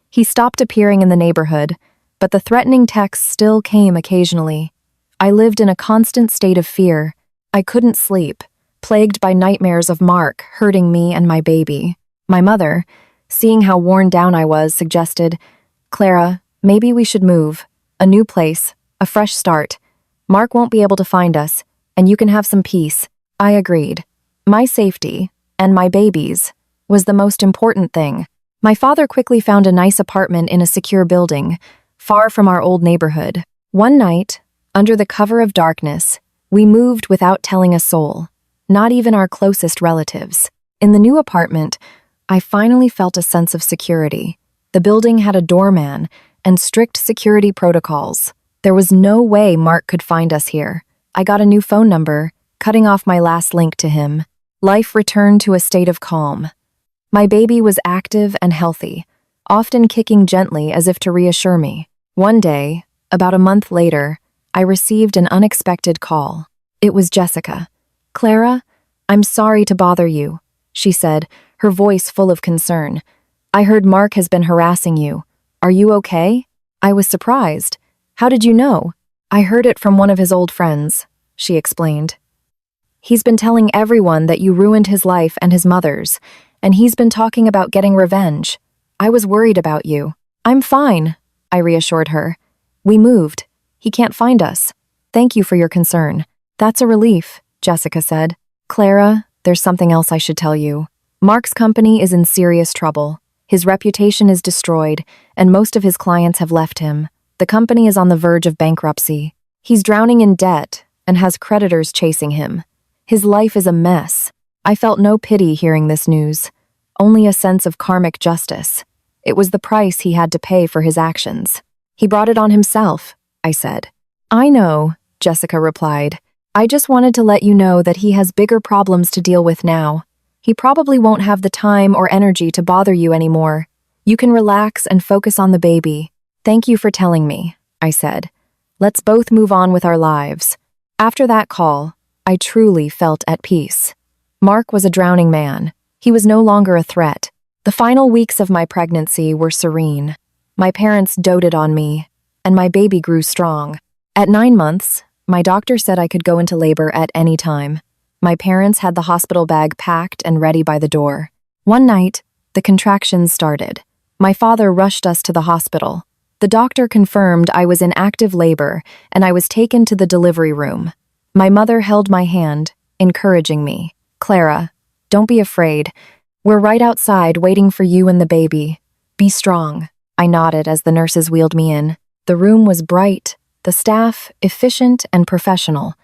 He stopped appearing in the neighborhood, but the threatening texts still came occasionally. I lived in a constant state of fear. I couldn't sleep, plagued by nightmares of Mark hurting me and my baby. My mother, seeing how worn down I was, suggested, Clara, maybe we should move. A new place, a fresh start. Mark won't be able to find us, and you can have some peace. I agreed. My safety, and my baby's, was the most important thing. My father quickly found a nice apartment in a secure building, far from our old neighborhood. One night, under the cover of darkness, we moved without telling a soul, not even our closest relatives. In the new apartment, I finally felt a sense of security. The building had a doorman and strict security protocols. There was no way Mark could find us here. I got a new phone number, cutting off my last link to him. Life returned to a state of calm. My baby was active and healthy, often kicking gently as if to reassure me. One day, about a month later, I received an unexpected call. It was Jessica. Clara, I'm sorry to bother you, she said, her voice full of concern. I heard Mark has been harassing you. Are you okay? I was surprised. How did you know? I heard it from one of his old friends, she explained. He's been telling everyone that you ruined his life and his mother's, and he's been talking about getting revenge. I was worried about you. I'm fine, I reassured her. We moved. He can't find us. Thank you for your concern. That's a relief, Jessica said. Clara, there's something else I should tell you. Mark's company is in serious trouble. His reputation is destroyed, and most of his clients have left him. The company is on the verge of bankruptcy. He's drowning in debt and has creditors chasing him. His life is a mess. I felt no pity hearing this news, only a sense of karmic justice. It was the price he had to pay for his actions. He brought it on himself, I said. I know, Jessica replied. I just wanted to let you know that he has bigger problems to deal with now. He probably won't have the time or energy to bother you anymore. You can relax and focus on the baby. Thank you for telling me, I said. Let's both move on with our lives. After that call, I truly felt at peace. Mark was a drowning man. He was no longer a threat. The final weeks of my pregnancy were serene. My parents doted on me, and my baby grew strong. At 9 months, my doctor said I could go into labor at any time. My parents had the hospital bag packed and ready by the door. One night, the contractions started. My father rushed us to the hospital. The doctor confirmed I was in active labor, and I was taken to the delivery room. My mother held my hand, encouraging me. "Clara, don't be afraid. We're right outside waiting for you and the baby. Be strong." I nodded as the nurses wheeled me in. The room was bright, the staff efficient and professional.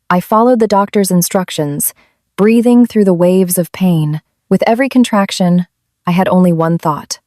I followed the doctor's instructions, breathing through the waves of pain. With every contraction, I had only one thought.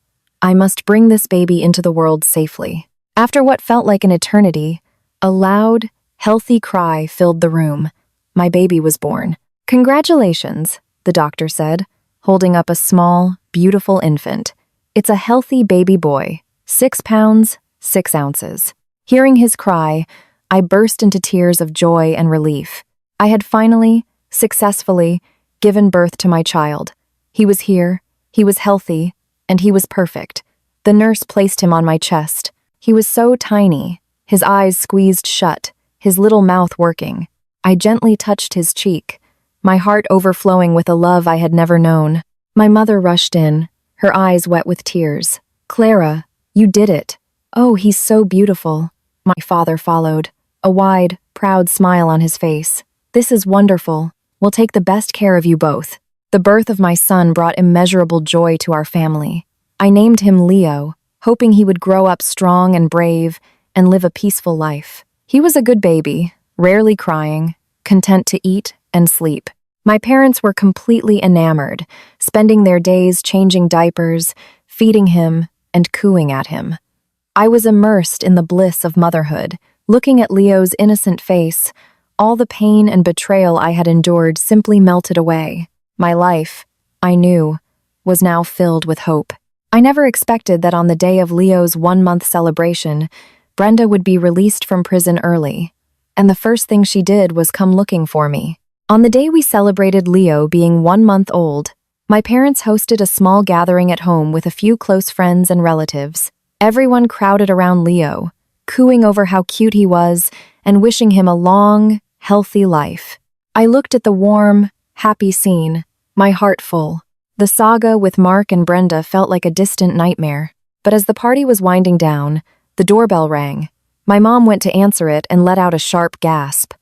I must bring this baby into the world safely. After what felt like an eternity, a loud, healthy cry filled the room. My baby was born. "Congratulations," the doctor said, holding up a small, beautiful infant. "It's a healthy baby boy, 6 pounds, 6 ounces." Hearing his cry, I burst into tears of joy and relief. I had finally, successfully, given birth to my child. He was here, he was healthy, and he was perfect. The nurse placed him on my chest. He was so tiny, his eyes squeezed shut, his little mouth working. I gently touched his cheek, my heart overflowing with a love I had never known. My mother rushed in, her eyes wet with tears. "Clara, you did it. Oh, he's so beautiful." My father followed, a wide, proud smile on his face. "This is wonderful. We'll take the best care of you both." The birth of my son brought immeasurable joy to our family. I named him Leo, hoping he would grow up strong and brave and live a peaceful life. He was a good baby, rarely crying, content to eat and sleep. My parents were completely enamored, spending their days changing diapers, feeding him, and cooing at him. I was immersed in the bliss of motherhood, looking at Leo's innocent face. All the pain and betrayal I had endured simply melted away. My life, I knew, was now filled with hope. I never expected that on the day of Leo's 1-month celebration, Brenda would be released from prison early, and the first thing she did was come looking for me. On the day we celebrated Leo being 1 month old, my parents hosted a small gathering at home with a few close friends and relatives. Everyone crowded around Leo, cooing over how cute he was and wishing him a long, healthy life. I looked at the warm, happy scene, my heart full. The saga with Mark and Brenda felt like a distant nightmare. But as the party was winding down, the doorbell rang. My mom went to answer it and let out a sharp gasp.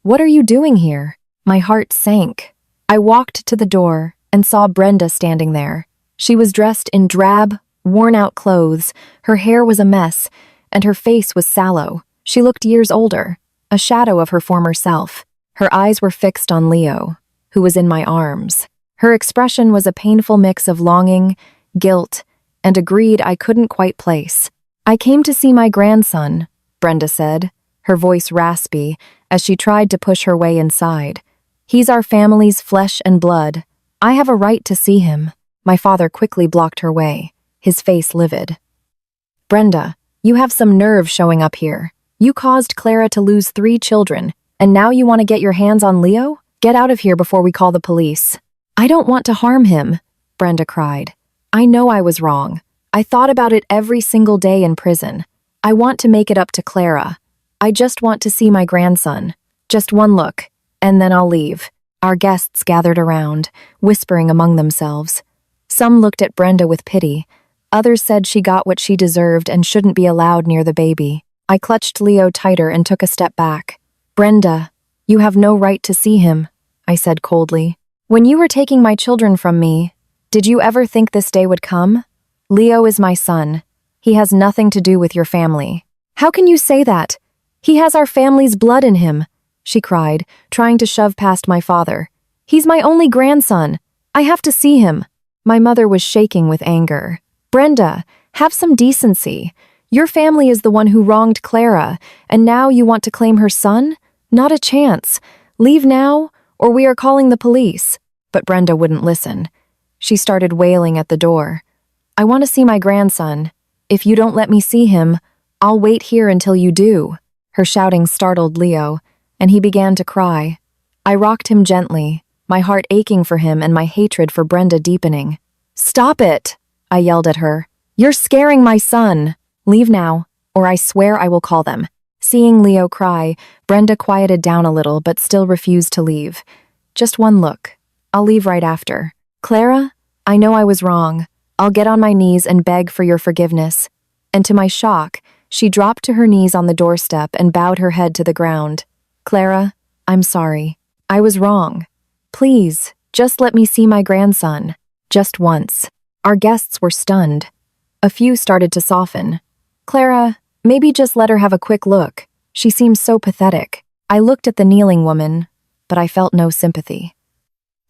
"What are you doing here?" My heart sank. I walked to the door and saw Brenda standing there. She was dressed in drab, worn-out clothes, her hair was a mess, and her face was sallow. She looked years older, a shadow of her former self. Her eyes were fixed on Leo, who was in my arms. Her expression was a painful mix of longing, guilt, and a greed I couldn't quite place. "I came to see my grandson," Brenda said, her voice raspy as she tried to push her way inside. "He's our family's flesh and blood. I have a right to see him." My father quickly blocked her way, his face livid. "Brenda, you have some nerve showing up here. You caused Clara to lose 3 children, and now you want to get your hands on Leo? Get out of here before we call the police." "I don't want to harm him," Brenda cried. "I know I was wrong. I thought about it every single day in prison. I want to make it up to Clara. I just want to see my grandson. Just one look, and then I'll leave." Our guests gathered around, whispering among themselves. Some looked at Brenda with pity. Others said she got what she deserved and shouldn't be allowed near the baby. I clutched Leo tighter and took a step back. "Brenda, you have no right to see him," I said coldly. "When you were taking my children from me, did you ever think this day would come? Leo is my son. He has nothing to do with your family." "How can you say that? He has our family's blood in him," she cried, trying to shove past my father. "He's my only grandson. I have to see him." My mother was shaking with anger. "Brenda, have some decency. Your family is the one who wronged Clara, and now you want to claim her son? Not a chance. Leave now, or we are calling the police." But Brenda wouldn't listen. She started wailing at the door. "I want to see my grandson. If you don't let me see him, I'll wait here until you do." Her shouting startled Leo, and he began to cry. I rocked him gently, my heart aching for him and my hatred for Brenda deepening. "Stop it!" I yelled at her. "You're scaring my son. Leave now, or I swear I will call them." Seeing Leo cry, Brenda quieted down a little but still refused to leave. "Just one look. I'll leave right after. Clara, I know I was wrong. I'll get on my knees and beg for your forgiveness. And to my shock, she dropped to her knees on the doorstep and bowed her head to the ground. Clara, I'm sorry. I was wrong. Please, just let me see my grandson. Just once. Our guests were stunned. A few started to soften. Clara, maybe just let her have a quick look. She seems so pathetic. I looked at the kneeling woman, but I felt no sympathy.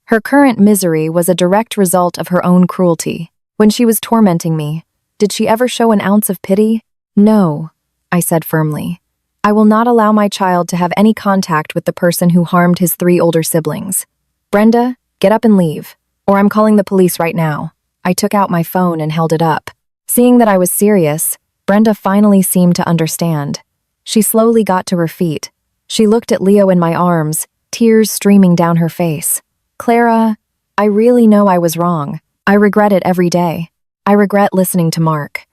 Her current misery was a direct result of her own cruelty. When she was tormenting me, did she ever show an ounce of pity? No, I said firmly. I will not allow my child to have any contact with the person who harmed his 3 older siblings. Brenda, get up and leave, or I'm calling the police right now. I took out my phone and held it up. Seeing that I was serious, Brenda finally seemed to understand. She slowly got to her feet. She looked at Leo in my arms, tears streaming down her face. Clara, I really know I was wrong. I regret it every day. I regret listening to Mark.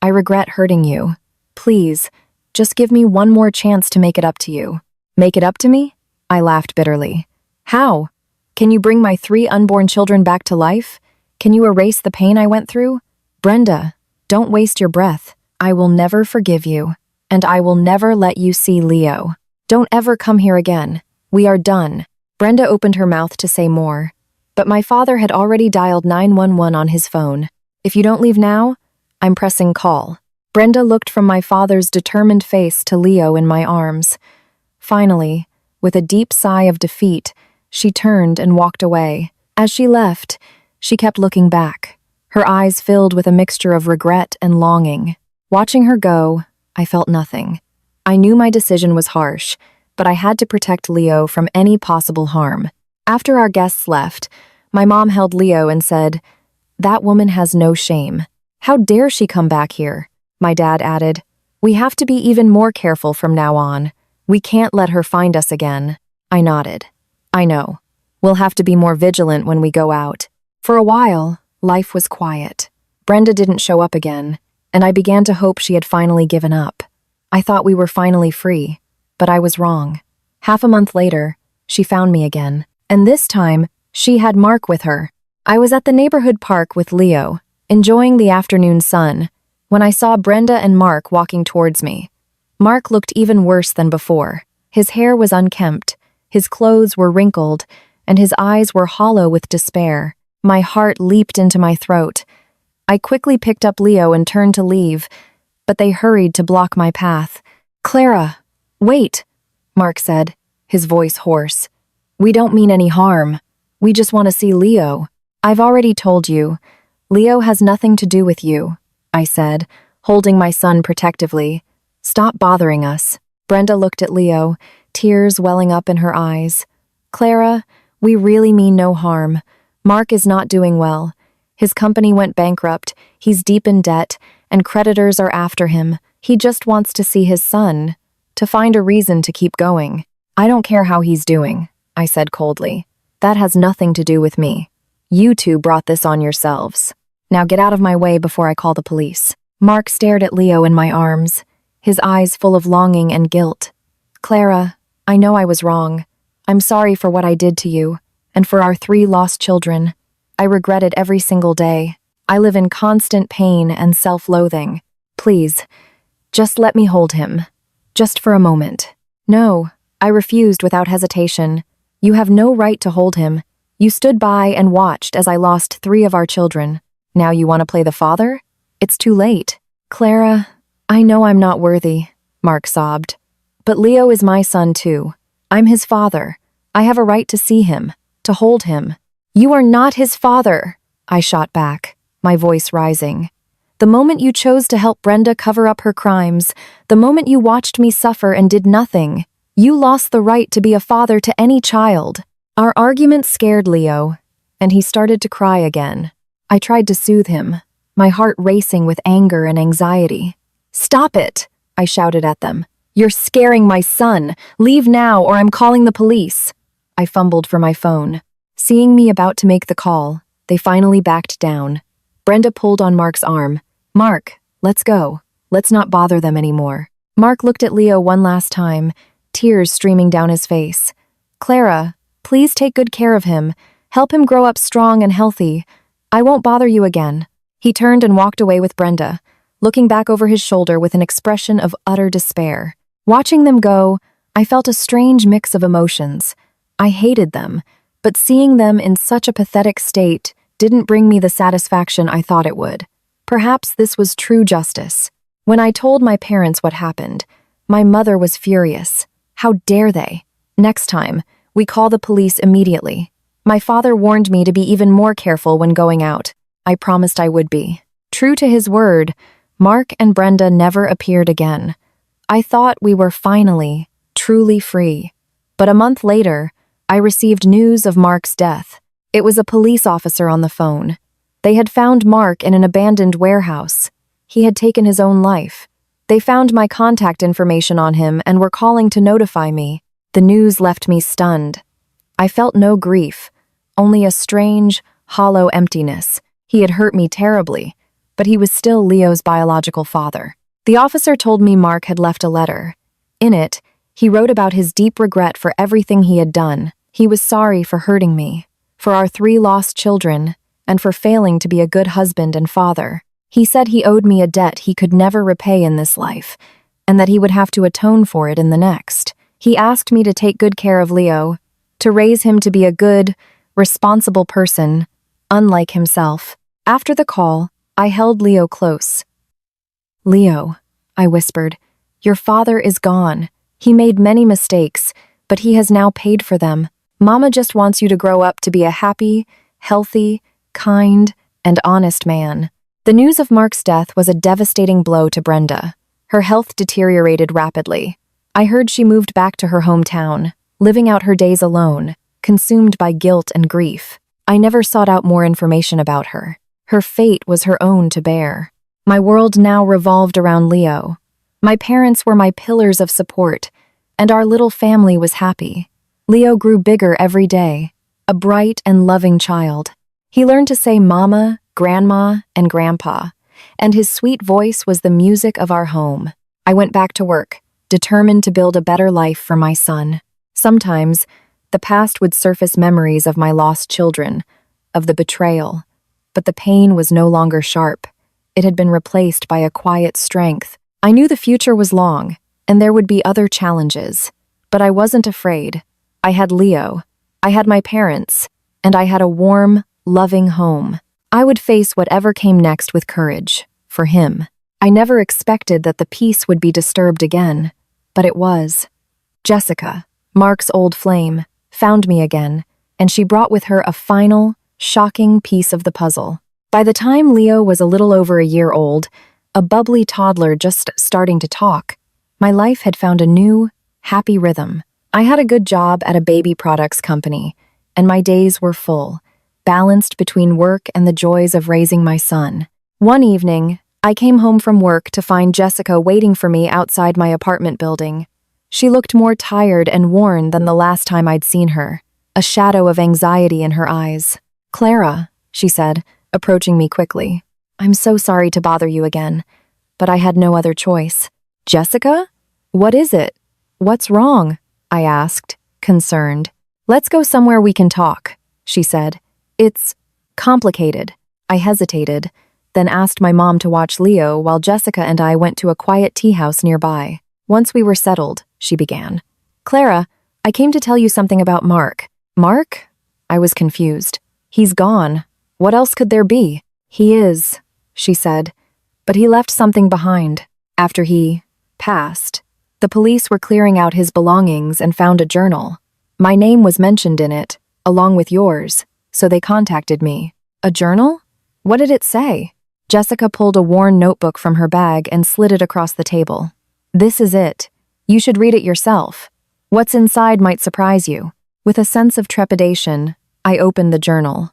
I regret hurting you. Please, just give me one more chance to make it up to you. Make it up to me? I laughed bitterly. How? Can you bring my 3 unborn children back to life? Can you erase the pain I went through? Brenda, don't waste your breath. I will never forgive you, and I will never let you see Leo. Don't ever come here again. We are done. Brenda opened her mouth to say more, but my father had already dialed 911 on his phone. If you don't leave now, I'm pressing call. Brenda looked from my father's determined face to Leo in my arms. Finally, with a deep sigh of defeat, she turned and walked away. As she left, she kept looking back, her eyes filled with a mixture of regret and longing. Watching her go, I felt nothing. I knew my decision was harsh, but I had to protect Leo from any possible harm. After our guests left, my mom held Leo and said, "That woman has no shame. How dare she come back here?" My dad added, "We have to be even more careful from now on. We can't let her find us again." I nodded. I know. We'll have to be more vigilant when we go out. For a while, life was quiet. Brenda didn't show up again, and I began to hope she had finally given up. I thought we were finally free, but I was wrong. Half a month later, she found me again, and this time, she had Mark with her. I was at the neighborhood park with Leo, enjoying the afternoon sun, when I saw Brenda and Mark walking towards me. Mark looked even worse than before. His hair was unkempt, his clothes were wrinkled, and his eyes were hollow with despair. My heart leaped into my throat. I quickly picked up Leo and turned to leave, but they hurried to block my path. "Clara, wait," Mark said, his voice hoarse. "We don't mean any harm. We just want to see Leo." "I've already told you. Leo has nothing to do with you," I said, holding my son protectively. "Stop bothering us." Brenda looked at Leo, tears welling up in her eyes. "Clara, we really mean no harm. Mark is not doing well. His company went bankrupt, he's deep in debt, and creditors are after him. He just wants to see his son, to find a reason to keep going." "I don't care how he's doing," I said coldly. "That has nothing to do with me. You two brought this on yourselves. Now get out of my way before I call the police." Mark stared at Leo in my arms, his eyes full of longing and guilt. "Clara, I know I was wrong. I'm sorry for what I did to you, and for our 3 lost children. I regret it every single day. I live in constant pain and self-loathing. Please, just let me hold him. Just for a moment." "No," I refused without hesitation. "You have no right to hold him. You stood by and watched as I lost 3 of our children. Now you want to play the father? It's too late." "Clara, I know I'm not worthy," Mark sobbed. "But Leo is my son too. I'm his father. I have a right to see him, to hold him." "You are not his father," I shot back, my voice rising. "The moment you chose to help Brenda cover up her crimes, the moment you watched me suffer and did nothing, you lost the right to be a father to any child." Our argument scared Leo, and he started to cry again. I tried to soothe him, my heart racing with anger and anxiety. "Stop it," I shouted at them. "You're scaring my son. Leave now or I'm calling the police." I fumbled for my phone. Seeing me about to make the call, they finally backed down. Brenda pulled on Mark's arm. "Mark, let's go. Let's not bother them anymore." Mark looked at Leo one last time, tears streaming down his face. "Clara, please take good care of him. Help him grow up strong and healthy. I won't bother you again." He turned and walked away with Brenda, looking back over his shoulder with an expression of utter despair. Watching them go, I felt a strange mix of emotions. I hated them, but seeing them in such a pathetic state didn't bring me the satisfaction I thought it would. Perhaps this was true justice. When I told my parents what happened, my mother was furious. How dare they? Next time, we call the police immediately. My father warned me to be even more careful when going out. I promised I would be. True to his word, Mark and Brenda never appeared again. I thought we were finally, truly free. But a month later, I received news of Mark's death. It was a police officer on the phone. They had found Mark in an abandoned warehouse. He had taken his own life. They found my contact information on him and were calling to notify me. The news left me stunned. I felt no grief, only a strange, hollow emptiness. He had hurt me terribly, but he was still Leo's biological father. The officer told me Mark had left a letter. In it, he wrote about his deep regret for everything he had done. He was sorry for hurting me, for our 3 lost children, and for failing to be a good husband and father. He said he owed me a debt he could never repay in this life, and that he would have to atone for it in the next. He asked me to take good care of Leo, to raise him to be a good, responsible person, unlike himself. After the call, I held Leo close. "Leo," I whispered, "your father is gone. He made many mistakes, but he has now paid for them. Mama just wants you to grow up to be a happy, healthy, kind, and honest man." The news of Mark's death was a devastating blow to Brenda. Her health deteriorated rapidly. I heard she moved back to her hometown, living out her days alone, consumed by guilt and grief. I never sought out more information about her. Her fate was her own to bear. My world now revolved around Leo. My parents were my pillars of support, and our little family was happy. Leo grew bigger every day, a bright and loving child. He learned to say mama, grandma, and grandpa, and his sweet voice was the music of our home. I went back to work, determined to build a better life for my son. Sometimes, the past would surface memories of my lost children, of the betrayal, but the pain was no longer sharp. It had been replaced by a quiet strength. I knew the future was long, and there would be other challenges, but I wasn't afraid. I had Leo, I had my parents, and I had a warm, loving home. I would face whatever came next with courage, for him. I never expected that the peace would be disturbed again, but it was. Jessica, Mark's old flame, found me again, and she brought with her a final, shocking piece of the puzzle. By the time Leo was a little over a year old, a bubbly toddler just starting to talk, my life had found a new, happy rhythm. I had a good job at a baby products company, and my days were full, balanced between work and the joys of raising my son. One evening, I came home from work to find Jessica waiting for me outside my apartment building. She looked more tired and worn than the last time I'd seen her, a shadow of anxiety in her eyes. "Clara," she said, approaching me quickly. "I'm so sorry to bother you again, but I had no other choice." "Jessica? What is it? What's wrong?" I asked, concerned. "Let's go somewhere we can talk," she said. "It's complicated." I hesitated, then asked my mom to watch Leo while Jessica and I went to a quiet tea house nearby. Once we were settled, she began. "Clara, I came to tell you something about Mark." "Mark?" I was confused. "He's gone. What else could there be?" "He is," she said, "but he left something behind. After he passed, the police were clearing out his belongings and found a journal. My name was mentioned in it, along with yours, so they contacted me." "A journal? What did it say?" Jessica pulled a worn notebook from her bag and slid it across the table. "This is it. You should read it yourself. What's inside might surprise you." With a sense of trepidation, I opened the journal.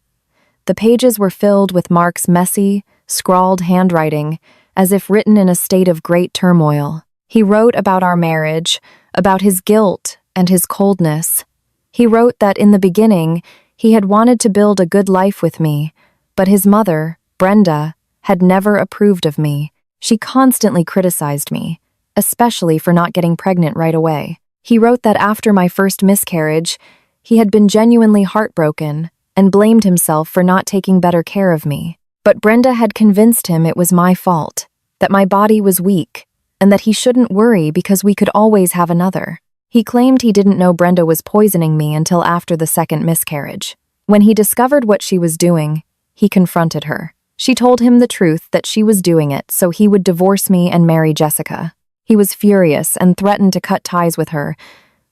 The pages were filled with Mark's messy, scrawled handwriting, as if written in a state of great turmoil. He wrote about our marriage, about his guilt and his coldness. He wrote that in the beginning, he had wanted to build a good life with me, but his mother, Brenda, had never approved of me. She constantly criticized me, especially for not getting pregnant right away. He wrote that after my first miscarriage, he had been genuinely heartbroken and blamed himself for not taking better care of me. But Brenda had convinced him it was my fault, that my body was weak, and that he shouldn't worry because we could always have another. He claimed he didn't know Brenda was poisoning me until after the second miscarriage. When he discovered what she was doing, he confronted her. She told him the truth that she was doing it so he would divorce me and marry Jessica. He was furious and threatened to cut ties with her,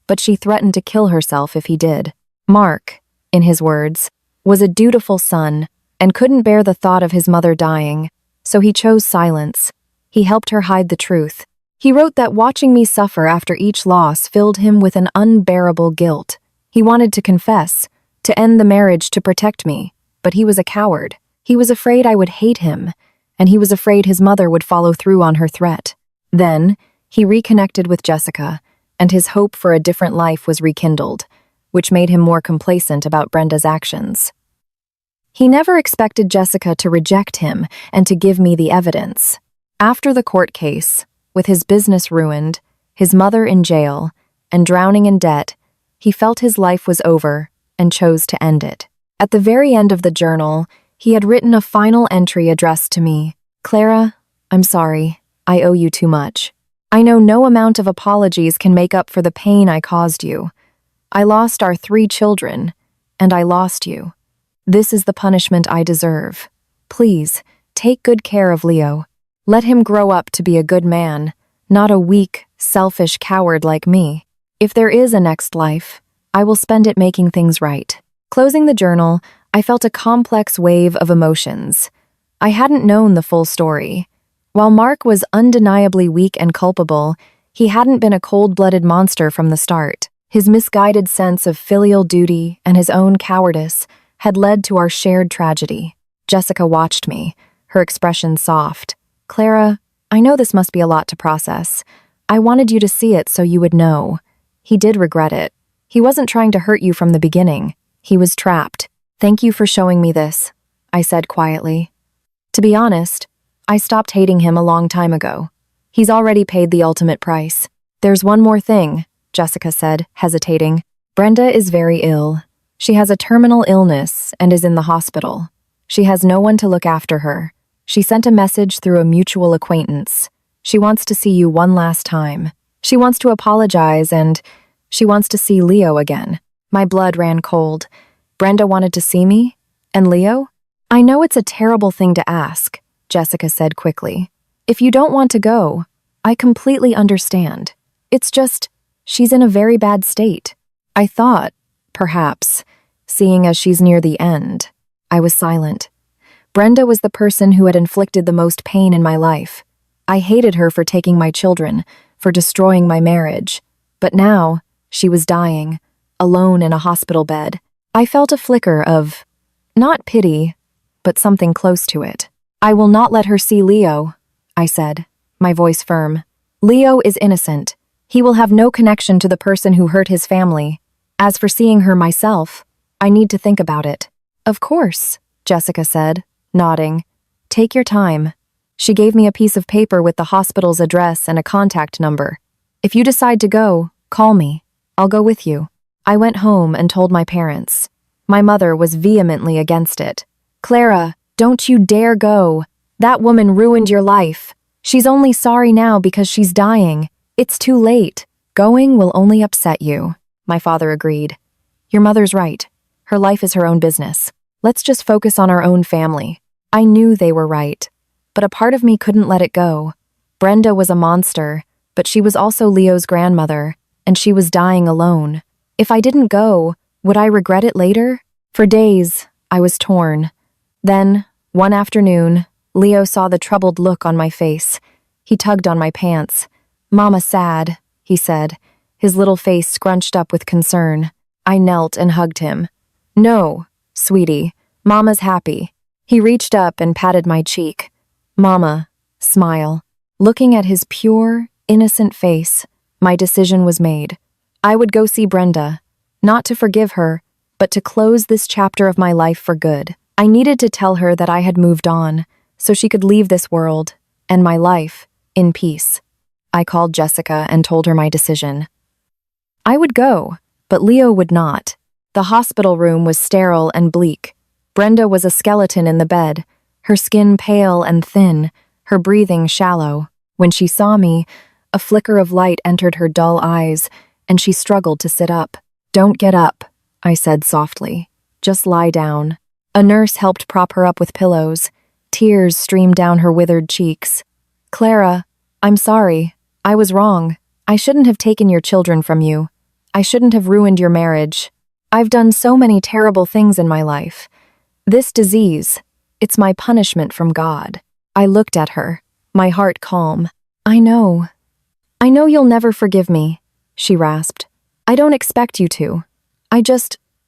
but she threatened to kill herself if he did. Mark, in his words, was a dutiful son and couldn't bear the thought of his mother dying, so he chose silence. He helped her hide the truth. He wrote that watching me suffer after each loss filled him with an unbearable guilt. He wanted to confess, to end the marriage to protect me, but he was a coward. He was afraid I would hate him, and he was afraid his mother would follow through on her threat. Then, he reconnected with Jessica, and his hope for a different life was rekindled, which made him more complacent about Brenda's actions. He never expected Jessica to reject him and to give me the evidence. After the court case, with his business ruined, his mother in jail, and drowning in debt, he felt his life was over and chose to end it. At the very end of the journal, he had written a final entry addressed to me. "Clara, I'm sorry. I owe you too much. I know no amount of apologies can make up for the pain I caused you. I lost our 3 children, and I lost you. This is the punishment I deserve. Please, take good care of Leo. Let him grow up to be a good man, not a weak, selfish coward like me. If there is a next life, I will spend it making things right." Closing the journal, I felt a complex wave of emotions. I hadn't known the full story. While Mark was undeniably weak and culpable, he hadn't been a cold-blooded monster from the start. His misguided sense of filial duty and his own cowardice had led to our shared tragedy. Jessica watched me, her expression soft. "Clara, I know this must be a lot to process. I wanted you to see it so you would know. He did regret it. He wasn't trying to hurt you from the beginning. He was trapped. Thank you for showing me this," I said quietly. To be honest, I stopped hating him a long time ago. He's already paid the ultimate price. "There's one more thing," Jessica said, hesitating. "Brenda is very ill. She has a terminal illness and is in the hospital. She has no one to look after her. She sent a message through a mutual acquaintance. She wants to see you one last time. She wants to apologize and she wants to see Leo again." My blood ran cold. Brenda wanted to see me? And Leo? "I know it's a terrible thing to ask," Jessica said quickly. "If you don't want to go, I completely understand. It's just, she's in a very bad state." I thought, perhaps, seeing as she's near the end. I was silent. Brenda was the person who had inflicted the most pain in my life. I hated her for taking my children, for destroying my marriage. But now, she was dying, alone in a hospital bed. I felt a flicker of, not pity, but something close to it. "I will not let her see Leo," I said, my voice firm. "Leo is innocent. He will have no connection to the person who hurt his family. As for seeing her myself, I need to think about it." "Of course," Jessica said, nodding. "Take your time." She gave me a piece of paper with the hospital's address and a contact number. "If you decide to go, call me. I'll go with you." I went home and told my parents. My mother was vehemently against it. "Clara, don't you dare go. That woman ruined your life. She's only sorry now because she's dying. It's too late. Going will only upset you." My father agreed. "Your mother's right. Her life is her own business. Let's just focus on our own family." I knew they were right, but a part of me couldn't let it go. Brenda was a monster, but she was also Leo's grandmother, and she was dying alone. If I didn't go, would I regret it later? For days, I was torn. Then, one afternoon, Leo saw the troubled look on my face. He tugged on my pants. "Mama sad," he said, his little face scrunched up with concern. I knelt and hugged him. "No, sweetie, Mama's happy." He reached up and patted my cheek. "Mama, smile." Looking at his pure, innocent face, my decision was made. I would go see Brenda, not to forgive her, but to close this chapter of my life for good. I needed to tell her that I had moved on, so she could leave this world, and my life, in peace. I called Jessica and told her my decision. I would go, but Leo would not. The hospital room was sterile and bleak. Brenda was a skeleton in the bed, her skin pale and thin, her breathing shallow. When she saw me, a flicker of light entered her dull eyes, and she struggled to sit up. "Don't get up," I said softly. "Just lie down." A nurse helped prop her up with pillows. Tears streamed down her withered cheeks. "Clara, I'm sorry. I was wrong. I shouldn't have taken your children from you. I shouldn't have ruined your marriage. I've done so many terrible things in my life. This disease, it's my punishment from God." I looked at her, my heart calm. I know you'll never forgive me," she rasped. "I don't expect you to.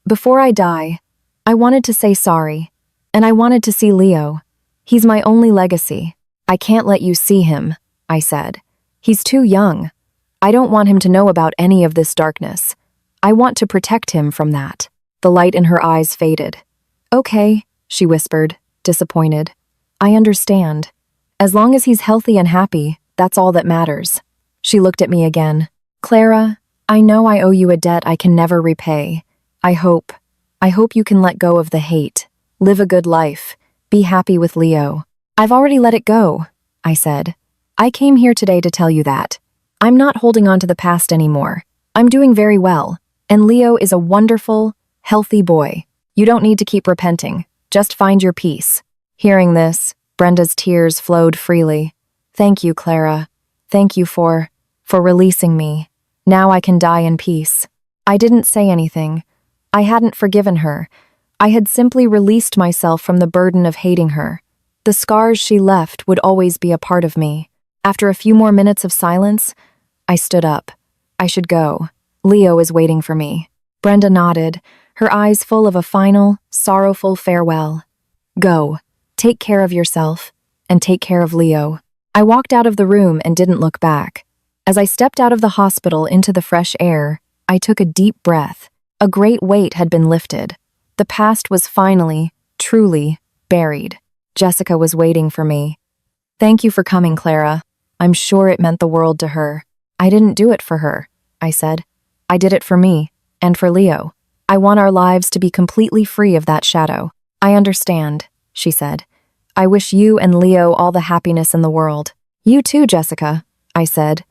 Before I die, I wanted to say sorry, and I wanted to see Leo. He's my only legacy. I can't let you see him," I said. "He's too young. I don't want him to know about any of this darkness. I want to protect him from that." The light in her eyes faded. "Okay," she whispered, disappointed. "I understand. As long as he's healthy and happy, that's all that matters." She looked at me again. "Clara, I know I owe you a debt I can never repay. I hope you can let go of the hate, live a good life, be happy with Leo." "I've already let it go," I said. "I came here today to tell you that. I'm not holding on to the past anymore. I'm doing very well, and Leo is a wonderful, healthy boy. You don't need to keep repenting. Just find your peace." Hearing this, Brenda's tears flowed freely. "Thank you, Clara. Thank you for releasing me. Now I can die in peace." I didn't say anything. I hadn't forgiven her. I had simply released myself from the burden of hating her. The scars she left would always be a part of me. After a few more minutes of silence, I stood up. I should go. Leo is waiting for me. Brenda nodded, her eyes full of a final, sorrowful farewell. "Go. Take care of yourself, and take care of Leo." I walked out of the room and didn't look back. As I stepped out of the hospital into the fresh air, I took a deep breath. A great weight had been lifted. The past was finally, truly, buried. Jessica was waiting for me. "Thank you for coming, Clara. I'm sure it meant the world to her." "I didn't do it for her," I said. "I did it for me, and for Leo. I want our lives to be completely free of that shadow." "I understand," she said. "I wish you and Leo all the happiness in the world." "You too, Jessica," I said.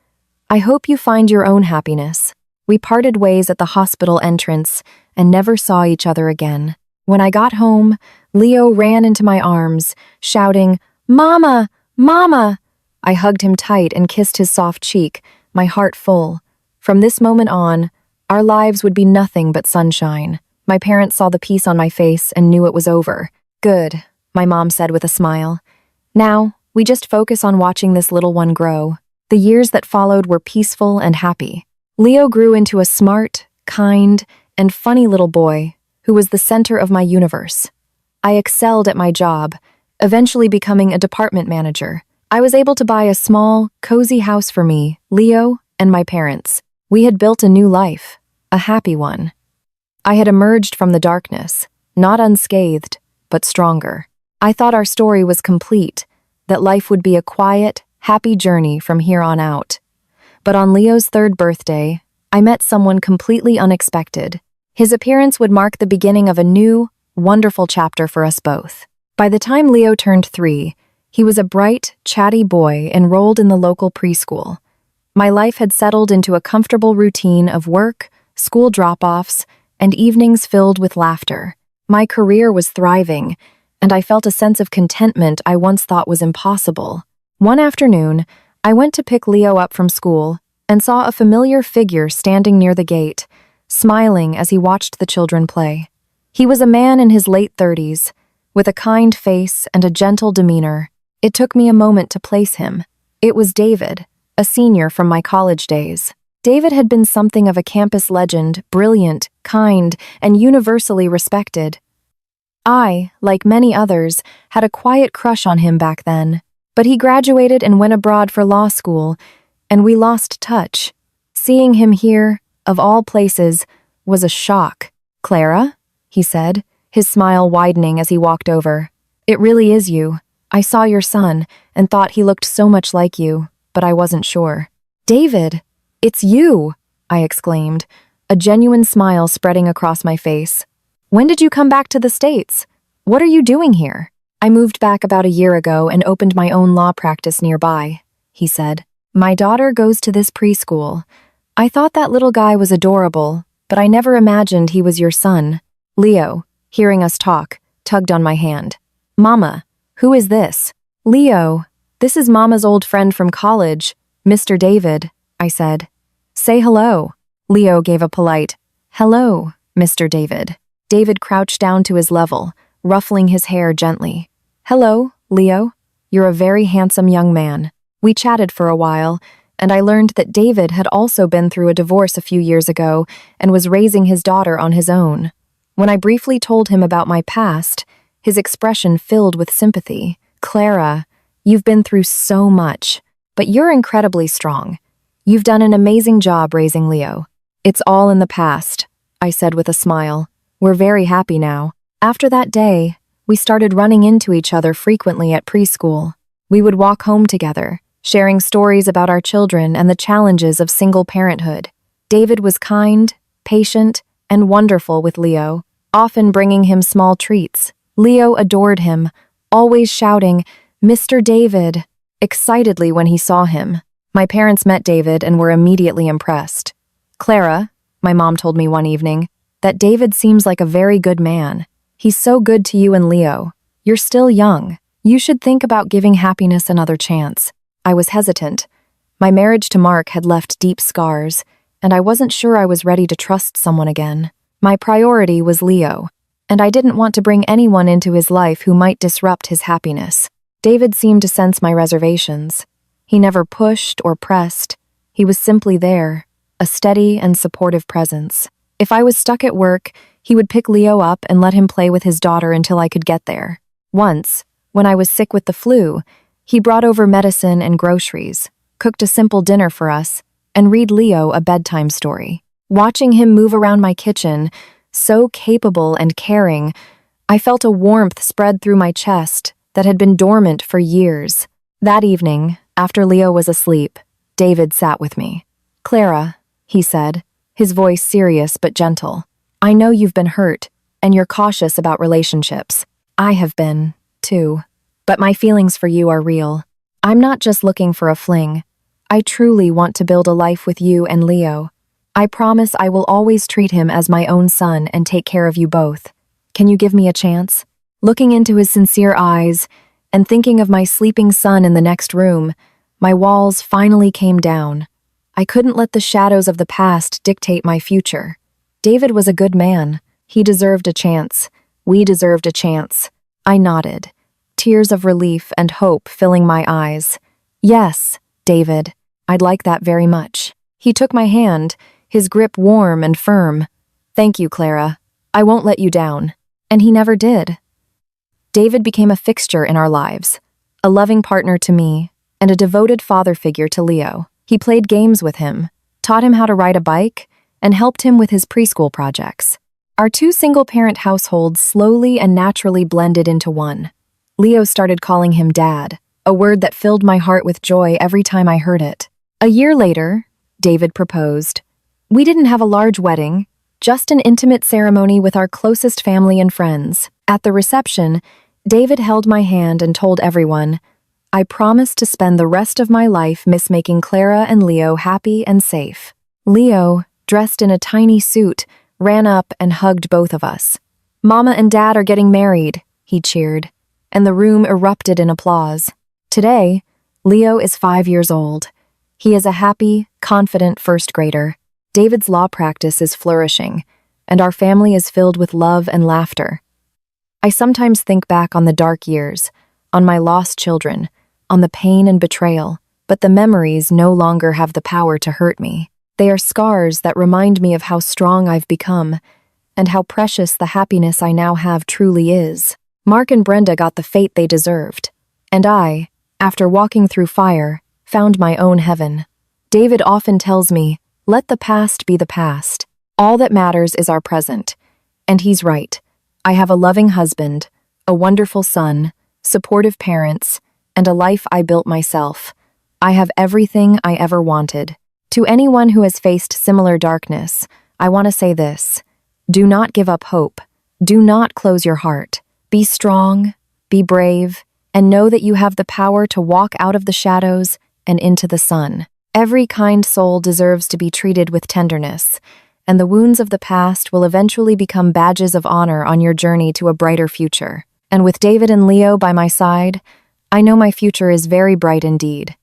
"I hope you find your own happiness." We parted ways at the hospital entrance and never saw each other again. When I got home, Leo ran into my arms, shouting, "Mama! Mama!" I hugged him tight and kissed his soft cheek, my heart full. From this moment on, our lives would be nothing but sunshine. My parents saw the peace on my face and knew it was over. "Good," my mom said with a smile. "Now, we just focus on watching this little one grow." The years that followed were peaceful and happy. Leo grew into a smart, kind, and funny little boy who was the center of my universe. I excelled at my job, eventually becoming a department manager. I was able to buy a small, cozy house for me, Leo, and my parents. We had built a new life, a happy one. I had emerged from the darkness, not unscathed, but stronger. I thought our story was complete, that life would be a quiet, happy journey from here on out. But on Leo's 3rd birthday, I met someone completely unexpected. His appearance would mark the beginning of a new, wonderful chapter for us both. By the time Leo turned 3, he was a bright, chatty boy enrolled in the local preschool. My life had settled into a comfortable routine of work, school drop-offs, and evenings filled with laughter. My career was thriving, and I felt a sense of contentment I once thought was impossible. One afternoon, I went to pick Leo up from school and saw a familiar figure standing near the gate, smiling as he watched the children play. He was a man in his late 30s, with a kind face and a gentle demeanor. It took me a moment to place him. It was David, a senior from my college days. David had been something of a campus legend, brilliant, kind, and universally respected. I, like many others, had a quiet crush on him back then. But he graduated and went abroad for law school, and we lost touch. Seeing him here, of all places, was a shock. "Clara?" he said, his smile widening as he walked over. "It really is you. I saw your son and thought he looked so much like you, but I wasn't sure." "David, it's you!" I exclaimed, a genuine smile spreading across my face. "When did you come back to the States? What are you doing here?" I moved back about a year ago and opened my own law practice nearby, he said. My daughter goes to this preschool. I thought that little guy was adorable, but I never imagined he was your son. Leo, hearing us talk, tugged on my hand. Mama, who is this? Leo, this is Mama's old friend from college, Mr. David, I said. Say hello. Leo gave a polite, hello, Mr. David. David crouched down to his level, ruffling his hair gently. Hello, Leo. You're a very handsome young man. We chatted for a while, and I learned that David had also been through a divorce a few years ago and was raising his daughter on his own. When I briefly told him about my past, his expression filled with sympathy. Clara, you've been through so much, but you're incredibly strong. You've done an amazing job raising Leo. It's all in the past, I said with a smile. We're very happy now. After that day, we started running into each other frequently at preschool. We would walk home together, sharing stories about our children and the challenges of single parenthood. David was kind, patient, and wonderful with Leo, often bringing him small treats. Leo adored him, always shouting, Mr. David, excitedly when he saw him. My parents met David and were immediately impressed. Clara, my mom told me one evening, that David seems like a very good man. He's so good to you and Leo. You're still young. You should think about giving happiness another chance. I was hesitant. My marriage to Mark had left deep scars, and I wasn't sure I was ready to trust someone again. My priority was Leo, and I didn't want to bring anyone into his life who might disrupt his happiness. David seemed to sense my reservations. He never pushed or pressed. He was simply there, a steady and supportive presence. If I was stuck at work, he would pick Leo up and let him play with his daughter until I could get there. Once, when I was sick with the flu, he brought over medicine and groceries, cooked a simple dinner for us, and read Leo a bedtime story. Watching him move around my kitchen, so capable and caring, I felt a warmth spread through my chest that had been dormant for years. That evening, after Leo was asleep, David sat with me. Clara, he said, his voice serious but gentle. I know you've been hurt, and you're cautious about relationships. I have been, too. But my feelings for you are real. I'm not just looking for a fling. I truly want to build a life with you and Leo. I promise I will always treat him as my own son and take care of you both. Can you give me a chance? Looking into his sincere eyes and thinking of my sleeping son in the next room, my walls finally came down. I couldn't let the shadows of the past dictate my future. David was a good man. He deserved a chance. We deserved a chance. I nodded, tears of relief and hope filling my eyes. Yes, David, I'd like that very much. He took my hand, his grip warm and firm. Thank you, Clara. I won't let you down. And he never did. David became a fixture in our lives, a loving partner to me, and a devoted father figure to Leo. He played games with him, taught him how to ride a bike, and helped him with his preschool projects. Our two single-parent households slowly and naturally blended into one. Leo started calling him Dad, a word that filled my heart with joy every time I heard it. A year later, David proposed. We didn't have a large wedding, just an intimate ceremony with our closest family and friends. At the reception, David held my hand and told everyone, I promise to spend the rest of my life making Clara and Leo happy and safe. Leo, dressed in a tiny suit, ran up and hugged both of us. Mama and Dad are getting married, he cheered, and the room erupted in applause. Today, Leo is 5 years old. He is a happy, confident first grader. David's law practice is flourishing, and our family is filled with love and laughter. I sometimes think back on the dark years, on my lost children, on the pain and betrayal, but the memories no longer have the power to hurt me. They are scars that remind me of how strong I've become, and how precious the happiness I now have truly is. Mark and Brenda got the fate they deserved, and I, after walking through fire, found my own heaven. David often tells me, let the past be the past. All that matters is our present. And he's right. I have a loving husband, a wonderful son, supportive parents, and a life I built myself. I have everything I ever wanted. To anyone who has faced similar darkness, I want to say this. Do not give up hope. Do not close your heart. Be strong, Be brave, and know that you have the power to walk out of the shadows and into the sun. Every kind soul deserves to be treated with tenderness, and the wounds of the past will eventually become badges of honor on your journey to a brighter future. And with David and Leo by my side, I know my future is very bright indeed.